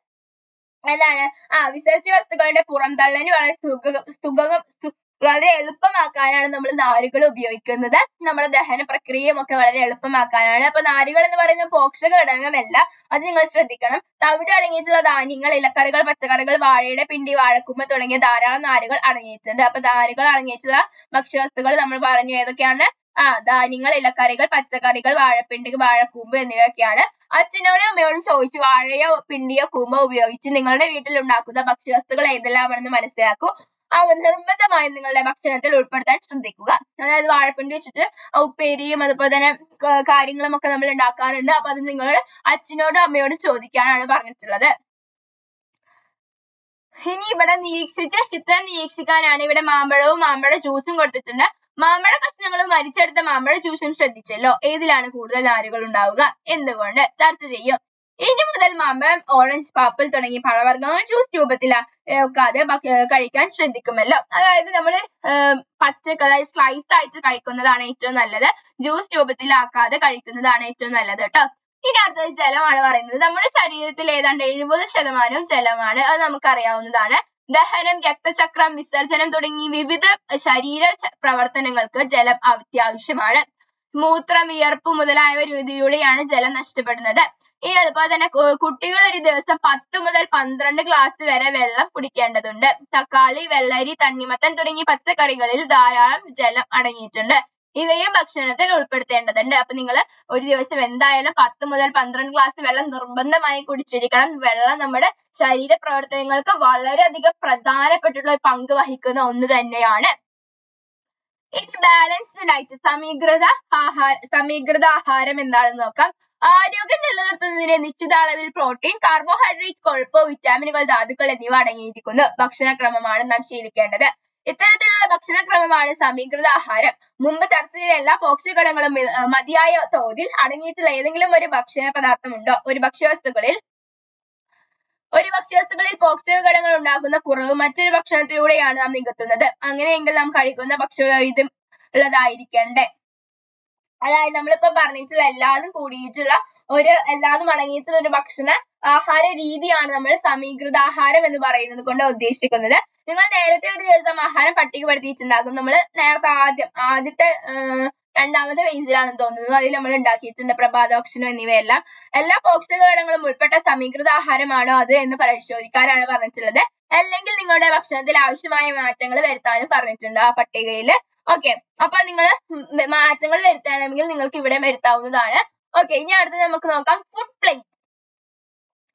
എന്താണ് വിസർജ്യ വസ്തുക്കളുടെ പുറന്തള്ളലിന് വളരെ എളുപ്പമാക്കാനാണ് നമ്മൾ നാരുകൾ ഉപയോഗിക്കുന്നത്. നമ്മുടെ ദഹന പ്രക്രിയയും ഒക്കെ വളരെ എളുപ്പമാക്കാനാണ്. അപ്പൊ നാരുകൾ എന്ന് പറയുന്ന പോഷക ഘടകമല്ല, അത് നിങ്ങൾ ശ്രദ്ധിക്കണം. തവിട് അടങ്ങിയിട്ടുള്ള ധാന്യങ്ങൾ, ഇലക്കറികൾ, പച്ചക്കറികൾ, വാഴയുടെ പിണ്ടി, വാഴക്കൂമ്പ് തുടങ്ങിയ ധാരാളം നാരുകൾ അടങ്ങിയിട്ടുണ്ട്. അപ്പൊ നാരുകൾ അടങ്ങിയിട്ടുള്ള ഭക്ഷ്യവസ്തുക്കൾ നമ്മൾ പറഞ്ഞു. ഏതൊക്കെയാണ്? ധാന്യങ്ങൾ, ഇലക്കറികൾ, പച്ചക്കറികൾ, വാഴപ്പിണ്ടി, വാഴക്കൂമ്പ് എന്നിവയൊക്കെയാണ്. അച്ഛനോടും അമ്മയോടും ചോദിച്ചു വാഴയോ പിണ്ടിയോ കൂമ്പോ ഉപയോഗിച്ച് നിങ്ങളുടെ വീട്ടിൽ ഉണ്ടാക്കുന്ന ഭക്ഷ്യവസ്തുക്കൾ ഏതെല്ലാമാണെന്ന് മനസ്സിലാക്കൂ. നിർബന്ധമായും നിങ്ങളുടെ ഭക്ഷണത്തിൽ ഉൾപ്പെടുത്താൻ ശ്രദ്ധിക്കുക. അതായത് വാഴപ്പിണ്ടി വെച്ചിട്ട് ഉപ്പേരിയും അതുപോലെ തന്നെ കാര്യങ്ങളും ഒക്കെ നമ്മൾ ഉണ്ടാക്കാറുണ്ട്. അപ്പൊ അത് നിങ്ങൾ അച്ഛനോടും അമ്മയോടും ചോദിക്കാനാണ് പറഞ്ഞിട്ടുള്ളത്. ഇനി ഇവിടെ ചിത്രം നിരീക്ഷിക്കാനാണ്. ഇവിടെ മാമ്പഴവും മാമ്പഴ ജ്യൂസും കൊടുത്തിട്ടുണ്ട്. മാമ്പഴ കഷ്ണങ്ങളും മരിച്ചെടുത്ത മാമ്പഴ ജ്യൂസും ശ്രദ്ധിച്ചല്ലോ. ഏതിലാണ് കൂടുതൽ നാരുകൾ ഉണ്ടാവുക? എന്തുകൊണ്ട്? ചർച്ച ചെയ്യും. ഇനി മുതൽ മാമ്പഴം, ഓറഞ്ച്, പാപ്പിൾ തുടങ്ങിയ പഴവർഗ്ഗങ്ങൾ ജ്യൂസ് രൂപത്തിലാക്കാതെ കഴിക്കാൻ ശ്രദ്ധിക്കുമല്ലോ. അതായത് നമ്മൾ അതായത് സ്ലൈസ് ആയിട്ട് കഴിക്കുന്നതാണ് ഏറ്റവും നല്ലത്. ജ്യൂസ് രൂപത്തിലാക്കാതെ കഴിക്കുന്നതാണ് ഏറ്റവും നല്ലത് കേട്ടോ. ഇനി അടുത്തത് ജലമാണ് പറയുന്നത്. നമ്മുടെ ശരീരത്തിൽ ഏതാണ്ട് 70% ജലമാണ്. അത് നമുക്കറിയാവുന്നതാണ്. ദഹനം, രക്തചക്രം, വിസർജനം തുടങ്ങി വിവിധ ശരീര പ്രവർത്തനങ്ങൾക്ക് ജലം അത്യാവശ്യമാണ്. മൂത്രം, വിയർപ്പ് മുതലായവ രീതിയിലൂടെയാണ് ജലം നഷ്ടപ്പെടുന്നത്. ഇനി അതുപോലെ തന്നെ കുട്ടികൾ ഒരു ദിവസം 10 മുതൽ 12 ഗ്ലാസ് വരെ വെള്ളം കുടിക്കേണ്ടതുണ്ട്. തക്കാളി, വെള്ളരി, തണ്ണിമത്തൻ തുടങ്ങിയ പച്ചക്കറികളിൽ ധാരാളം ജലം അടങ്ങിയിട്ടുണ്ട്. ഇവയും ഭക്ഷണത്തിൽ ഉൾപ്പെടുത്തേണ്ടതുണ്ട്. അപ്പൊ നിങ്ങൾ ഒരു ദിവസം എന്തായാലും 10 മുതൽ 12 ഗ്ലാസ് വെള്ളം നിർബന്ധമായി കുടിച്ചിരിക്കണം. വെള്ളം നമ്മുടെ ശരീര പ്രവർത്തനങ്ങൾക്ക് വളരെയധികം പ്രധാനപ്പെട്ടുള്ള ഒരു പങ്ക് വഹിക്കുന്ന ഒന്ന് തന്നെയാണ്. ഇനി ബാലൻസ്ഡ് ഡയറ്റ്, സമീകൃത ആഹാരം എന്താണെന്ന് നോക്കാം. ആരോഗ്യം നിലനിർത്തുന്നതിന് നിശ്ചിത അളവിൽ പ്രോട്ടീൻ, കാർബോഹൈഡ്രേറ്റ്, കൊഴുപ്പ്, വിറ്റാമിനുകൾ, ധാതുക്കൾ എന്നിവ അടങ്ങിയിരിക്കുന്ന ഭക്ഷണക്രമമാണ് നാം ശീലിക്കേണ്ടത്. ഇത്തരത്തിലുള്ള ഭക്ഷണക്രമമാണ് സമീകൃത ആഹാരം. മുമ്പ് ചർച്ച ചെയ്ത എല്ലാ പോഷകഘടകങ്ങളും മതിയായ തോതിൽ അടങ്ങിയിട്ടുള്ള ഏതെങ്കിലും ഒരു ഭക്ഷണ പദാർത്ഥമുണ്ടോ? ഒരു ഭക്ഷ്യവസ്തുക്കളിൽ പോഷകഘടകങ്ങൾ ഉണ്ടാകുന്ന കുറവ് മറ്റൊരു ഭക്ഷണത്തിലൂടെയാണ് നാം നികത്തുന്നത്. അങ്ങനെയെങ്കിൽ നാം കഴിക്കുന്ന ഭക്ഷ്യവൈവിധ്യം ഉള്ളതായിരിക്കണ്ടേ. അതായത് നമ്മളിപ്പോ പറഞ്ഞിട്ടുള്ള എല്ലാതും അടങ്ങിയിട്ടുള്ള ഒരു ആഹാര രീതിയാണ് നമ്മൾ സമീകൃത ആഹാരം എന്ന് പറയുന്നത് കൊണ്ട് ഉദ്ദേശിക്കുന്നത്. നിങ്ങൾ നേരത്തെ ഒരു ദിവസം ആഹാരം പട്ടികപ്പെടുത്തിയിട്ടുണ്ടാകും. നമ്മൾ നേരത്തെ ആദ്യത്തെ രണ്ടാമത്തെ പേജിലാണെന്ന് തോന്നുന്നു. അതിൽ നമ്മൾ ഉണ്ടാക്കിയിട്ടുണ്ട് പ്രഭാത ഭക്ഷണം എന്നിവയെല്ലാം. എല്ലാ പോഷകഘടകങ്ങളും ഉൾപ്പെട്ട സമീകൃത ആഹാരമാണോ അത് എന്ന് പരിശോധിക്കാനാണ് പറഞ്ഞിട്ടുള്ളത്. അല്ലെങ്കിൽ നിങ്ങളുടെ ഭക്ഷണത്തിൽ ആവശ്യമായ മാറ്റങ്ങൾ വരുത്താനും പറഞ്ഞിട്ടുണ്ട് ആ പട്ടികയിൽ. ഓക്കെ, അപ്പൊ നിങ്ങൾ മാറ്റങ്ങൾ വരുത്തണമെങ്കിൽ നിങ്ങൾക്ക് ഇവിടെ വരുത്താവുന്നതാണ്. ഓക്കെ, ഇനി അടുത്തത് നമുക്ക് നോക്കാം ഫുഡ് പ്ലേറ്റ്.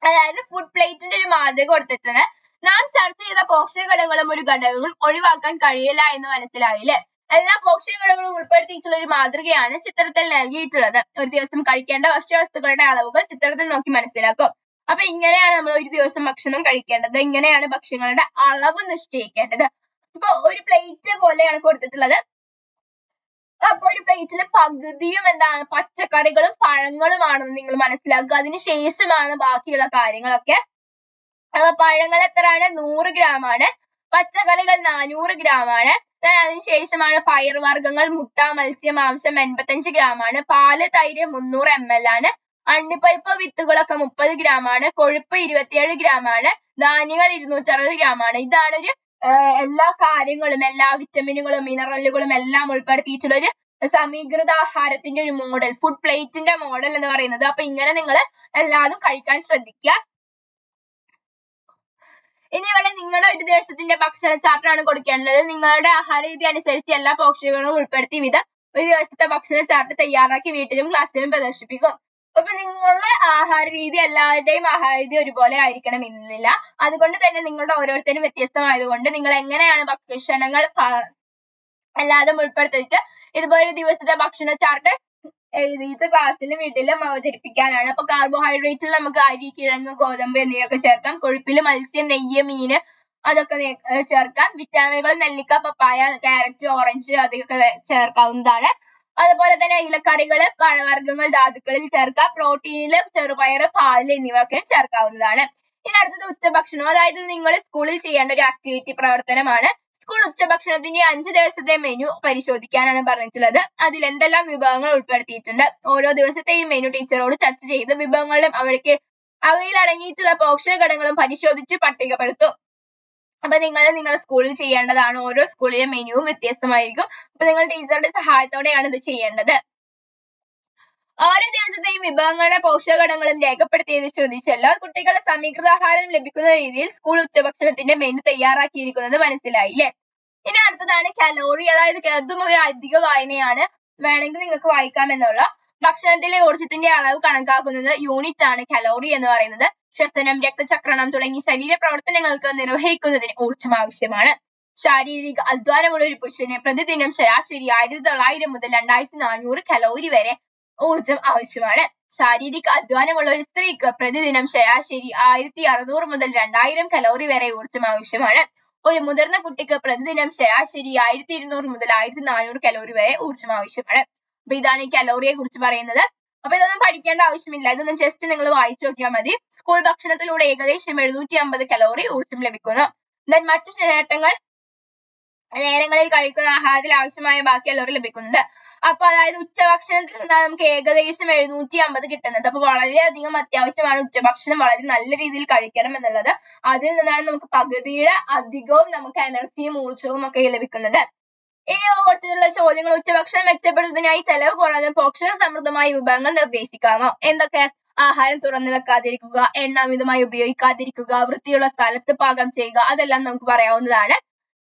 അതായത് ഫുഡ് പ്ലേറ്റിന്റെ ഒരു മാതൃക കൊടുത്തിട്ടുണ്ട്. നാം ചർച്ച ചെയ്ത പോഷകഘടകങ്ങളും ഒരു ഘടകങ്ങളും ഒഴിവാക്കാൻ കഴിയില്ല എന്ന് മനസ്സിലായില്ലേ. എല്ലാ പോഷകഘടകങ്ങളും ഉൾപ്പെടുത്തിയിട്ടുള്ള ഒരു മാതൃകയാണ് ചിത്രത്തിൽ നൽകിയിട്ടുള്ളത്. ഒരു ദിവസം കഴിക്കേണ്ട ഭക്ഷ്യവസ്തുക്കളുടെ അളവുകൾ ചിത്രത്തിൽ നോക്കി മനസ്സിലാക്കും. അപ്പൊ ഇങ്ങനെയാണ് നമ്മൾ ഒരു ദിവസം ഭക്ഷണം കഴിക്കേണ്ടത്. ഇങ്ങനെയാണ് ഭക്ഷ്യങ്ങളുടെ അളവ് നിശ്ചയിക്കേണ്ടത്. ഇപ്പൊ ഒരു പ്ലേറ്റ് പോലെയാണ് കൊടുത്തിട്ടുള്ളത്. അപ്പൊ ഒരു പ്ലേറ്റില് പകുതിയും എന്താണ് പച്ചക്കറികളും പഴങ്ങളുമാണെന്ന് നിങ്ങൾ മനസ്സിലാക്കുക. അതിനുശേഷമാണ് ബാക്കിയുള്ള കാര്യങ്ങളൊക്കെ. പഴങ്ങൾ എത്രയാണ്? 100 gram ആണ്. പച്ചക്കറികൾ 400 gram ആണ്. അതിനുശേഷമാണ് പയർവർഗ്ഗങ്ങൾ, മുട്ട, മത്സ്യം, മാംസം 85 gram ആണ്. പാല്, തൈര് 300 ml ആണ്. അണ്ടിപ്പരിപ്പ് വിത്തുകളൊക്കെ 30 gram ആണ്. കൊഴുപ്പ് 27 gram ആണ്. ധാന്യങ്ങൾ 260 gram ആണ്. ഇതാണ് ഒരു എല്ലാ കാര്യങ്ങളും, എല്ലാ വിറ്റമിനുകളും മിനറലുകളും എല്ലാം ഉൾപ്പെടുത്തിയിട്ടുള്ള ഒരു സമീകൃത ആഹാരത്തിന്റെ ഒരു മോഡൽ, ഫുഡ് പ്ലേറ്റിന്റെ മോഡൽ എന്ന് പറയുന്നത്. അപ്പൊ ഇങ്ങനെ നിങ്ങൾ എല്ലാതും കഴിക്കാൻ ശ്രദ്ധിക്കുക. ഇനി ഇവിടെ നിങ്ങളുടെ ഒരു ദിവസത്തിന്റെ ഭക്ഷണ ചാർട്ടാണ് കൊടുക്കേണ്ടത്. നിങ്ങളുടെ ആഹാര രീതി അനുസരിച്ച് എല്ലാ പോഷകങ്ങളും ഉൾപ്പെടുത്തി ഒരു ദിവസത്തെ ഭക്ഷണ ചാർട്ട് തയ്യാറാക്കി വീട്ടിലും ക്ലാസ്സിലും പ്രദർശിപ്പിക്കും. അപ്പൊ നിങ്ങളുടെ ആഹാര രീതി എല്ലാവരുടെയും ആഹാര രീതി ഒരുപോലെ ആയിരിക്കണം എന്നില്ല. അതുകൊണ്ട് തന്നെ നിങ്ങളുടെ ഓരോരുത്തരും വ്യത്യസ്തമായതുകൊണ്ട് നിങ്ങൾ എങ്ങനെയാണ് ഭക്ഷണങ്ങൾ എല്ലാതും ഉൾപ്പെടുത്തിയിട്ട് ഇതുപോലെ ഒരു ദിവസത്തെ ഭക്ഷണ ചാർട്ട് എഴുതിയിട്ട് ക്ലാസ്സിലും വീട്ടിലും അവതരിപ്പിക്കാനാണ്. അപ്പൊ കാർബോഹൈഡ്രേറ്റിൽ നമുക്ക് അരി, കിഴങ്ങ്, ഗോതമ്പ് എന്നിവയൊക്കെ ചേർക്കാം. കൊഴുപ്പിൽ മത്സ്യം, നെയ്യ്, മീന് അതൊക്കെ ചേർക്കാം. വിറ്റാമിനുകൾ നെല്ലിക്ക, പപ്പായ, ക്യാരറ്റ്, ഓറഞ്ച് അതൊക്കെ ചേർക്കാവുന്നതാണ്. അതുപോലെ തന്നെ ഇലക്കറികള്, പഴവർഗ്ഗങ്ങൾ ധാതുക്കളിൽ ചേർക്കാം. പ്രോട്ടീനില് ചെറുപയർ, പാല് എന്നിവയൊക്കെ ചേർക്കാവുന്നതാണ്. ഇനി അടുത്തത് ഉച്ചഭക്ഷണം. അതായത് നിങ്ങൾ സ്കൂളിൽ ചെയ്യേണ്ട ഒരു ആക്ടിവിറ്റി പ്രവർത്തനമാണ്. സ്കൂൾ ഉച്ചഭക്ഷണത്തിന്റെ 5 ദിവസത്തെ മെനു പരിശോധിക്കാനാണ് പറഞ്ഞിട്ടുള്ളത്. അതിൽ എന്തെല്ലാം വിഭവങ്ങൾ ഉൾപ്പെടുത്തിയിട്ടുണ്ട്. ഓരോ ദിവസത്തെയും മെനു ടീച്ചറോട് ചർച്ച ചെയ്ത് വിഭവങ്ങളും അവയിൽ അടങ്ങിയിട്ടുള്ള പോഷകഘടകങ്ങളും പരിശോധിച്ച് പട്ടികപ്പെടുത്തും. അപ്പൊ നിങ്ങൾ നിങ്ങളുടെ സ്കൂളിൽ ചെയ്യേണ്ടതാണ്. ഓരോ സ്കൂളിലെ മെനുവും വ്യത്യസ്തമായിരിക്കും. അപ്പൊ നിങ്ങൾ ടീച്ചറുടെ സഹായത്തോടെയാണ് ഇത് ചെയ്യേണ്ടത്. ഓരോ ദിവസത്തെയും വിഭവങ്ങളുടെ പോഷകഘടകങ്ങളും രേഖപ്പെടുത്തിയത് ശ്രദ്ധിച്ചല്ലോ. കുട്ടികളെ സമീകൃതാഹാരം ലഭിക്കുന്ന രീതിയിൽ സ്കൂൾ ഉച്ചഭക്ഷണത്തിന്റെ മെനു തയ്യാറാക്കിയിരിക്കുന്നത് മനസ്സിലായില്ലേ. ഇനി അടുത്തതാണ് കലോറി. അതായത് അതും ഒരു അധിക വായനയാണ്, വേണമെങ്കിൽ നിങ്ങൾക്ക് വായിക്കാമെന്നുള്ള. ഭക്ഷണത്തിലെ ഊർജ്ജത്തിന്റെ അളവ് കണക്കാക്കുന്നത് യൂണിറ്റ് ആണ് കലോറി എന്ന് പറയുന്നത്. ശ്വസനം, രക്തചക്രണം തുടങ്ങി ശരീര പ്രവർത്തനങ്ങൾക്ക് നിർവഹിക്കുന്നതിന് ഊർജ്ജം ആവശ്യമാണ്. ശാരീരിക അധ്വാനമുള്ള ഒരു പുരുഷന് പ്രതിദിനം ശരാശരി 1900 മുതൽ 2400 കലോറി വരെ ഊർജ്ജം ആവശ്യമാണ്. ശാരീരിക അധ്വാനമുള്ള ഒരു സ്ത്രീക്ക് പ്രതിദിനം ശരാശരി 1600 മുതൽ 2000 കലോറി വരെ ഊർജ്ജം ആവശ്യമാണ്. ഒരു മുതിർന്ന കുട്ടിക്ക് പ്രതിദിനം ശരാശരി 1200 മുതൽ 1400 കലോറി വരെ ഊർജ്ജം ആവശ്യമാണ്. അപ്പൊ ഇതാണ് ഈ കലോറിയെ കുറിച്ച് പറയുന്നത്. അപ്പൊ ഇതൊന്നും പഠിക്കേണ്ട ആവശ്യമില്ല, ഇതൊന്നും ജസ്റ്റ് നിങ്ങൾ വായിച്ചു നോക്കിയാൽ മതി. സ്കൂൾ ഭക്ഷണത്തിലൂടെ ഏകദേശം 750 കലോറി ഊർജ്ജം ലഭിക്കുന്നു. എന്നാൽ മറ്റു നേരങ്ങളിൽ കഴിക്കുന്ന ആഹാരത്തിൽ ആവശ്യമായ ബാക്കി കലോറി ലഭിക്കുന്നത്. അപ്പൊ അതായത് ഉച്ചഭക്ഷണത്തിൽ നിന്നാണ് നമുക്ക് ഏകദേശം 750 കിട്ടുന്നത്. അപ്പൊ വളരെയധികം അത്യാവശ്യമാണ് ഉച്ചഭക്ഷണം വളരെ നല്ല രീതിയിൽ കഴിക്കണം എന്നുള്ളത്. അതിൽ നിന്നാണ് നമുക്ക് പകുതിയുടെ അധികവും നമുക്ക് എനർജിയും ഊർജ്ജവും ഒക്കെ ലഭിക്കുന്നത്. ഇനി ഓർത്തിട്ടുള്ള ചോദ്യങ്ങൾ: ഉച്ചഭക്ഷണം മെച്ചപ്പെടുത്തുന്നതിനായി ചെലവ് കുറഞ്ഞ പോഷക സമൃദ്ധമായ വിഭവങ്ങൾ നിർദ്ദേശിക്കാമോ? എന്തൊക്കെ? ആഹാരം തുറന്നു വെക്കാതിരിക്കുക, എണ്ണ അമിതമായി ഉപയോഗിക്കാതിരിക്കുക, വൃത്തിയുള്ള സ്ഥലത്ത് പാകം ചെയ്യുക, അതെല്ലാം നമുക്ക് പറയാവുന്നതാണ്.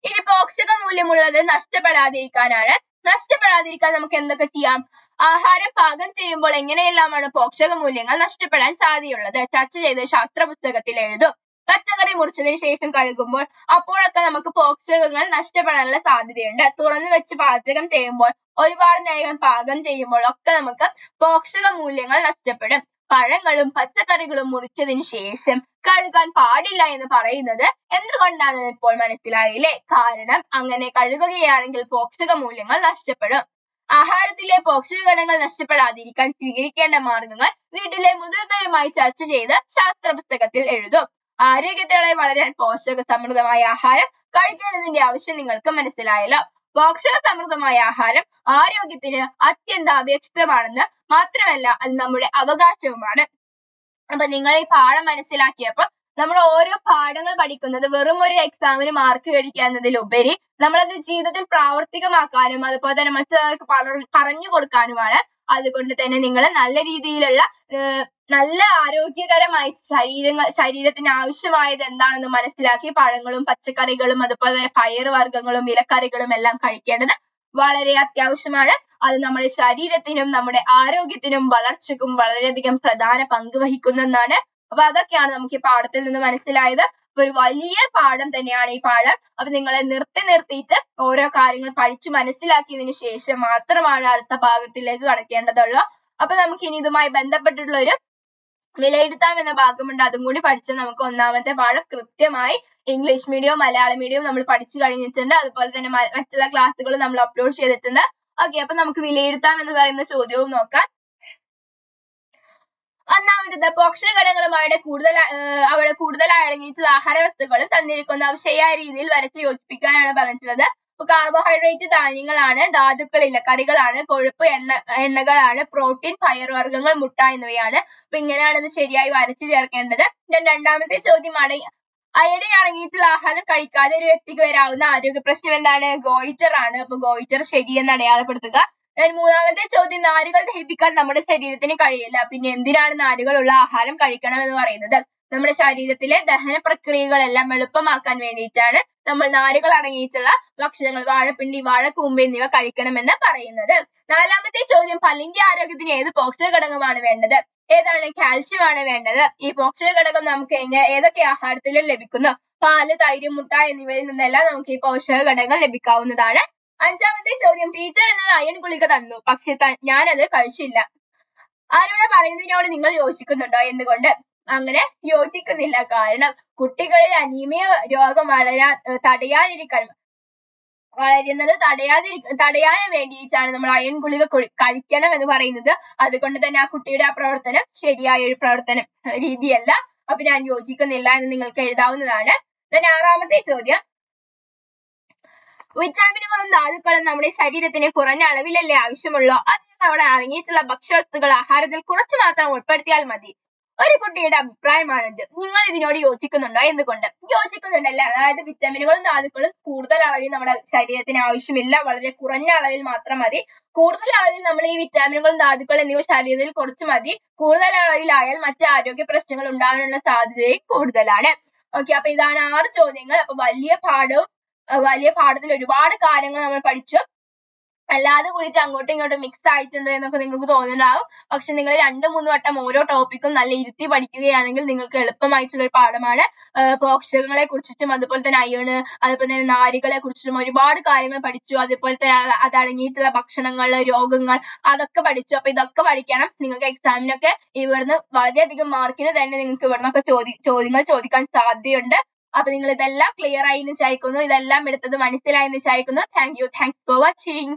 ഇനി പോഷക മൂല്യമുള്ളത് നഷ്ടപ്പെടാതിരിക്കാനാണ്. നഷ്ടപ്പെടാതിരിക്കാൻ നമുക്ക് എന്തൊക്കെ ചെയ്യാം? ആഹാരം പാകം ചെയ്യുമ്പോൾ എങ്ങനെയെല്ലാമാണ് പോഷക മൂല്യങ്ങൾ നഷ്ടപ്പെടാൻ സാധ്യതയുള്ളത് ചർച്ച ചെയ്ത് ശാസ്ത്ര പുസ്തകത്തിൽ എഴുതും. പച്ചക്കറി മുറിച്ചതിന് ശേഷം കഴുകുമ്പോൾ അപ്പോഴൊക്കെ നമുക്ക് പോഷകങ്ങൾ നഷ്ടപ്പെടാനുള്ള സാധ്യതയുണ്ട്. തുറന്നു വെച്ച് പാചകം ചെയ്യുമ്പോൾ, ഒരുപാട് നേരം പാകം ചെയ്യുമ്പോൾ ഒക്കെ നമുക്ക് പോഷക മൂല്യങ്ങൾ നഷ്ടപ്പെടും. പഴങ്ങളും പച്ചക്കറികളും മുറിച്ചതിന് ശേഷം കഴുകാൻ പാടില്ല എന്ന് പറയുന്നത് എന്തുകൊണ്ടാണെന്ന് ഇപ്പോൾ മനസ്സിലായില്ലേ? കാരണം അങ്ങനെ കഴുകുകയാണെങ്കിൽ പോഷക മൂല്യങ്ങൾ നഷ്ടപ്പെടും. ആഹാരത്തിലെ പോഷക ഘടകങ്ങൾ നഷ്ടപ്പെടാതിരിക്കാൻ സ്വീകരിക്കേണ്ട മാർഗങ്ങൾ വീട്ടിലെ മുതിർന്നവരുമായി ചർച്ച ചെയ്ത് ശാസ്ത്ര പുസ്തകത്തിൽ എഴുതും. ആരോഗ്യത്തോടെ വളരാൻ പോഷക സമൃദ്ധമായ ആഹാരം കഴിക്കേണ്ടതിന്റെ ആവശ്യം നിങ്ങൾക്ക് മനസ്സിലായല്ലോ. പോഷക സമൃദ്ധമായ ആഹാരം ആരോഗ്യത്തിന് അത്യന്താപേക്ഷിതമാണെന്ന് മാത്രമല്ല അത് നമ്മുടെ അവകാശവുമാണ്. അപ്പൊ നിങ്ങൾ ഈ പാഠം മനസ്സിലാക്കിയപ്പോൾ നമ്മൾ ഓരോ പാഠങ്ങൾ പഠിക്കുന്നത് വെറും ഒരു എക്സാമിന് മാർക്ക് മേടിക്കുക എന്നതിലുപരി നമ്മളത് ജീവിതത്തിൽ പ്രാവർത്തികമാക്കാനും അതുപോലെ തന്നെ മറ്റൊരാൾക്ക് പറഞ്ഞു കൊടുക്കാനുമാണ്. അതുകൊണ്ട് തന്നെ നിങ്ങൾ നല്ല രീതിയിലുള്ള നല്ല ആരോഗ്യകരമായ ശരീരത്തിന് ആവശ്യമായത് എന്താണെന്ന് മനസ്സിലാക്കി പഴങ്ങളും പച്ചക്കറികളും അതുപോലെ തന്നെ പയറുവർഗ്ഗങ്ങളും ഇലക്കറികളും എല്ലാം കഴിക്കേണ്ടത് വളരെ അത്യാവശ്യമാണ്. അത് നമ്മുടെ ശരീരത്തിനും നമ്മുടെ ആരോഗ്യത്തിനും വളർച്ചയ്ക്കും വളരെയധികം പ്രധാന പങ്ക് വഹിക്കുന്ന ഒന്നാണ്. അപ്പൊ അതൊക്കെയാണ് നമുക്ക് ഈ പാഠത്തിൽ നിന്ന് മനസ്സിലായത്. ഒരു വലിയ പാഠം തന്നെയാണ് ഈ പാഠം. അപ്പൊ നിങ്ങളെ നിർത്തിയിട്ട് ഓരോ കാര്യങ്ങൾ പഠിച്ചു മനസ്സിലാക്കിയതിനു ശേഷം മാത്രമാണ് അടുത്ത ഭാഗത്തിലേക്ക് കടക്കേണ്ടതുള്ളൂ. അപ്പൊ നമുക്ക് ഇനി ഇതുമായി ബന്ധപ്പെട്ടിട്ടുള്ള ഒരു വിലയിരുത്താം എന്ന ഭാഗമുണ്ട്, അതും കൂടി പഠിച്ചാൽ നമുക്ക് ഒന്നാമത്തെ പാഠം കൃത്യമായി ഇംഗ്ലീഷ് മീഡിയവും മലയാളം മീഡിയവും നമ്മൾ പഠിച്ചു കഴിഞ്ഞിട്ടുണ്ട്. അതുപോലെ തന്നെ മറ്റുള്ള ക്ലാസ്സുകൾ നമ്മൾ അപ്ലോഡ് ചെയ്തിട്ടുണ്ട്. ഓക്കെ, അപ്പൊ നമുക്ക് വിലയിരുത്താം എന്ന് പറയുന്ന ചോദ്യവും നോക്കാം. ഒന്നാമത് പോഷക ഘടകങ്ങളുമായി കൂടുതലായി അടങ്ങിയിട്ടുള്ള ആഹാര വസ്തുക്കളും തന്നിരിക്കുന്ന ശരിയായ രീതിയിൽ വരച്ച് യോജിപ്പിക്കാനാണ് പറഞ്ഞിട്ടുള്ളത്. അപ്പൊ കാർബോഹൈഡ്രേറ്റ് ധാന്യങ്ങളാണ്, ധാതുക്കൾ ഇലക്കറികളാണ്, കൊഴുപ്പ് എണ്ണകളാണ്, പ്രോട്ടീൻ പയറുവർഗ്ഗങ്ങൾ, മുട്ട എന്നിവയാണ്. അപ്പൊ ഇങ്ങനെയാണ് ഇത് ശരിയായി വരച്ചു ചേർക്കേണ്ടത്. രണ്ടാമത്തെ ചോദ്യം: അയഡിൻ അടങ്ങിയിട്ടുള്ള ആഹാരം കഴിക്കാതെ ഒരു വ്യക്തിക്ക് വരാവുന്ന ആരോഗ്യ പ്രശ്നം എന്താണ്? ഗോയിറ്റർ ആണ്. അപ്പൊ ഗോയിറ്റർ ശരിയെന്ന് അടയാളപ്പെടുത്തുക. മൂന്നാമത്തെ ചോദ്യം: നാരുകൾ ദഹിപ്പിക്കാൻ നമ്മുടെ ശരീരത്തിന് കഴിയില്ല, പിന്നെ എന്തിനാണ് നാരുകളുള്ള ആഹാരം കഴിക്കണം എന്ന് പറയുന്നത്? നമ്മുടെ ശരീരത്തിലെ ദഹന പ്രക്രിയകളെല്ലാം എളുപ്പമാക്കാൻ വേണ്ടിയിട്ടാണ് നമ്മൾ നാരുകൾ അടങ്ങിയിട്ടുള്ള ഭക്ഷണങ്ങൾ വാഴപ്പിണ്ടി, വാഴക്കൂമ്പ് എന്നിവ കഴിക്കണമെന്ന് പറയുന്നത്. നാലാമത്തെ ചോദ്യം: പല്ലിന്റെ ആരോഗ്യത്തിന് ഏത് പോഷക ഘടകമാണ് വേണ്ടത്? ഏതാണ്? കാൽസ്യം ആണ് വേണ്ടത്. ഈ പോഷക ഘടകം നമുക്ക് ഏതൊക്കെ ആഹാരത്തിലും ലഭിക്കുന്നു? പാല്, തൈര്, മുട്ട എന്നിവയിൽ നിന്നെല്ലാം നമുക്ക് ഈ പോഷക ഘടകങ്ങൾ ലഭിക്കാവുന്നതാണ്. അഞ്ചാമത്തെ ചോദ്യം: ടീച്ചർ എന്നത് അയൺ ഗുളിക തന്നു, പക്ഷെ ഞാനത് കഴിച്ചില്ല. ആരോട് പറയുന്നതിനോട് നിങ്ങൾ യോജിക്കുന്നുണ്ടോ? എന്തുകൊണ്ട്? അങ്ങനെ യോജിക്കുന്നില്ല. കാരണം കുട്ടികളിൽ അനീമിയ രോഗം തടയാൻ വേണ്ടിയിട്ടാണ് നമ്മൾ അയൺ ഗുളിക കഴിക്കണം എന്ന് പറയുന്നത്. അതുകൊണ്ട് തന്നെ ആ കുട്ടിയുടെ ആ പ്രവർത്തനം ശരിയായ ഒരു പ്രവർത്തന രീതിയല്ല. അപ്പൊ ഞാൻ യോജിക്കുന്നില്ല എന്ന് നിങ്ങൾക്ക് എഴുതാവുന്നതാണ്. ആറാമത്തെ ചോദ്യം: വിറ്റാമിനുകളും ധാതുക്കളും നമ്മുടെ ശരീരത്തിന് കുറഞ്ഞ അളവിലല്ലേ ആവശ്യമുള്ളൂ? അതിനാൽ അവിടെ അടങ്ങിയിട്ടുള്ള ഭക്ഷ്യവസ്തുക്കൾ ആഹാരത്തിൽ കുറച്ചു മാത്രം ഉൾപ്പെടുത്തിയാൽ മതി. ഒരു കുട്ടിയുടെ അഭിപ്രായമാണിത്. നിങ്ങൾ ഇതിനോട് യോജിക്കുന്നുണ്ടോ? എന്തുകൊണ്ട്? യോജിക്കുന്നുണ്ടല്ലേ? അതായത് വിറ്റാമിനുകളും ധാതുക്കളും കൂടുതൽ അളവിൽ നമ്മുടെ ശരീരത്തിന് ആവശ്യമില്ല, വളരെ കുറഞ്ഞ അളവിൽ മാത്രം മതി. കൂടുതൽ അളവിൽ നമ്മൾ ഈ വിറ്റാമിനുകളും ധാതുക്കളും എന്നിവ ശരീരത്തിൽ കുറച്ച് മതി. കൂടുതൽ അളവിലായാൽ മറ്റ് ആരോഗ്യ പ്രശ്നങ്ങൾ ഉണ്ടാകാനുള്ള സാധ്യതയും കൂടുതലാണ്. ഓക്കെ, അപ്പൊ ഇതാണ് 6 ചോദ്യങ്ങൾ. അപ്പൊ വലിയ പാഠത്തിൽ ഒരുപാട് കാര്യങ്ങൾ നമ്മൾ പഠിച്ചു. അല്ലാതെ കൂടിയിട്ട് അങ്ങോട്ടും ഇങ്ങോട്ടും മിക്സ് ആയിട്ടുണ്ട് എന്നൊക്കെ നിങ്ങൾക്ക് തോന്നുന്നുണ്ടാവും. പക്ഷെ നിങ്ങൾ 2-3 വട്ടം ഓരോ ടോപ്പിക്കും നല്ല ഇരുത്തി പഠിക്കുകയാണെങ്കിൽ നിങ്ങൾക്ക് എളുപ്പമായിട്ടുള്ള ഒരു പാഠമാണ്. പോഷകങ്ങളെ കുറിച്ചിട്ടും അതുപോലെ തന്നെ അയൺ, അതുപോലെ തന്നെ നാരുകളെ കുറിച്ചിട്ടും ഒരുപാട് കാര്യങ്ങൾ പഠിച്ചു. അതുപോലെ തന്നെ അതടങ്ങിയിട്ടുള്ള ഭക്ഷണങ്ങൾ, രോഗങ്ങൾ അതൊക്കെ പഠിച്ചു. അപ്പൊ ഇതൊക്കെ പഠിക്കണം. നിങ്ങൾക്ക് എക്സാമിനൊക്കെ ഇവിടുന്ന് വളരെയധികം മാർക്കിന് തന്നെ നിങ്ങൾക്ക് ഇവിടുന്നൊക്കെ ചോദ്യങ്ങൾ ചോദിക്കാൻ സാധ്യതയുണ്ട്. അപ്പൊ നിങ്ങൾ ഇതെല്ലാം ക്ലിയർ ആയി എന്ന് വിചാരിക്കുന്നു. ഇതെല്ലാം എടുത്തത് മനസ്സിലായി എന്ന് വിചാരിക്കുന്നു. Thank you. Thanks for watching.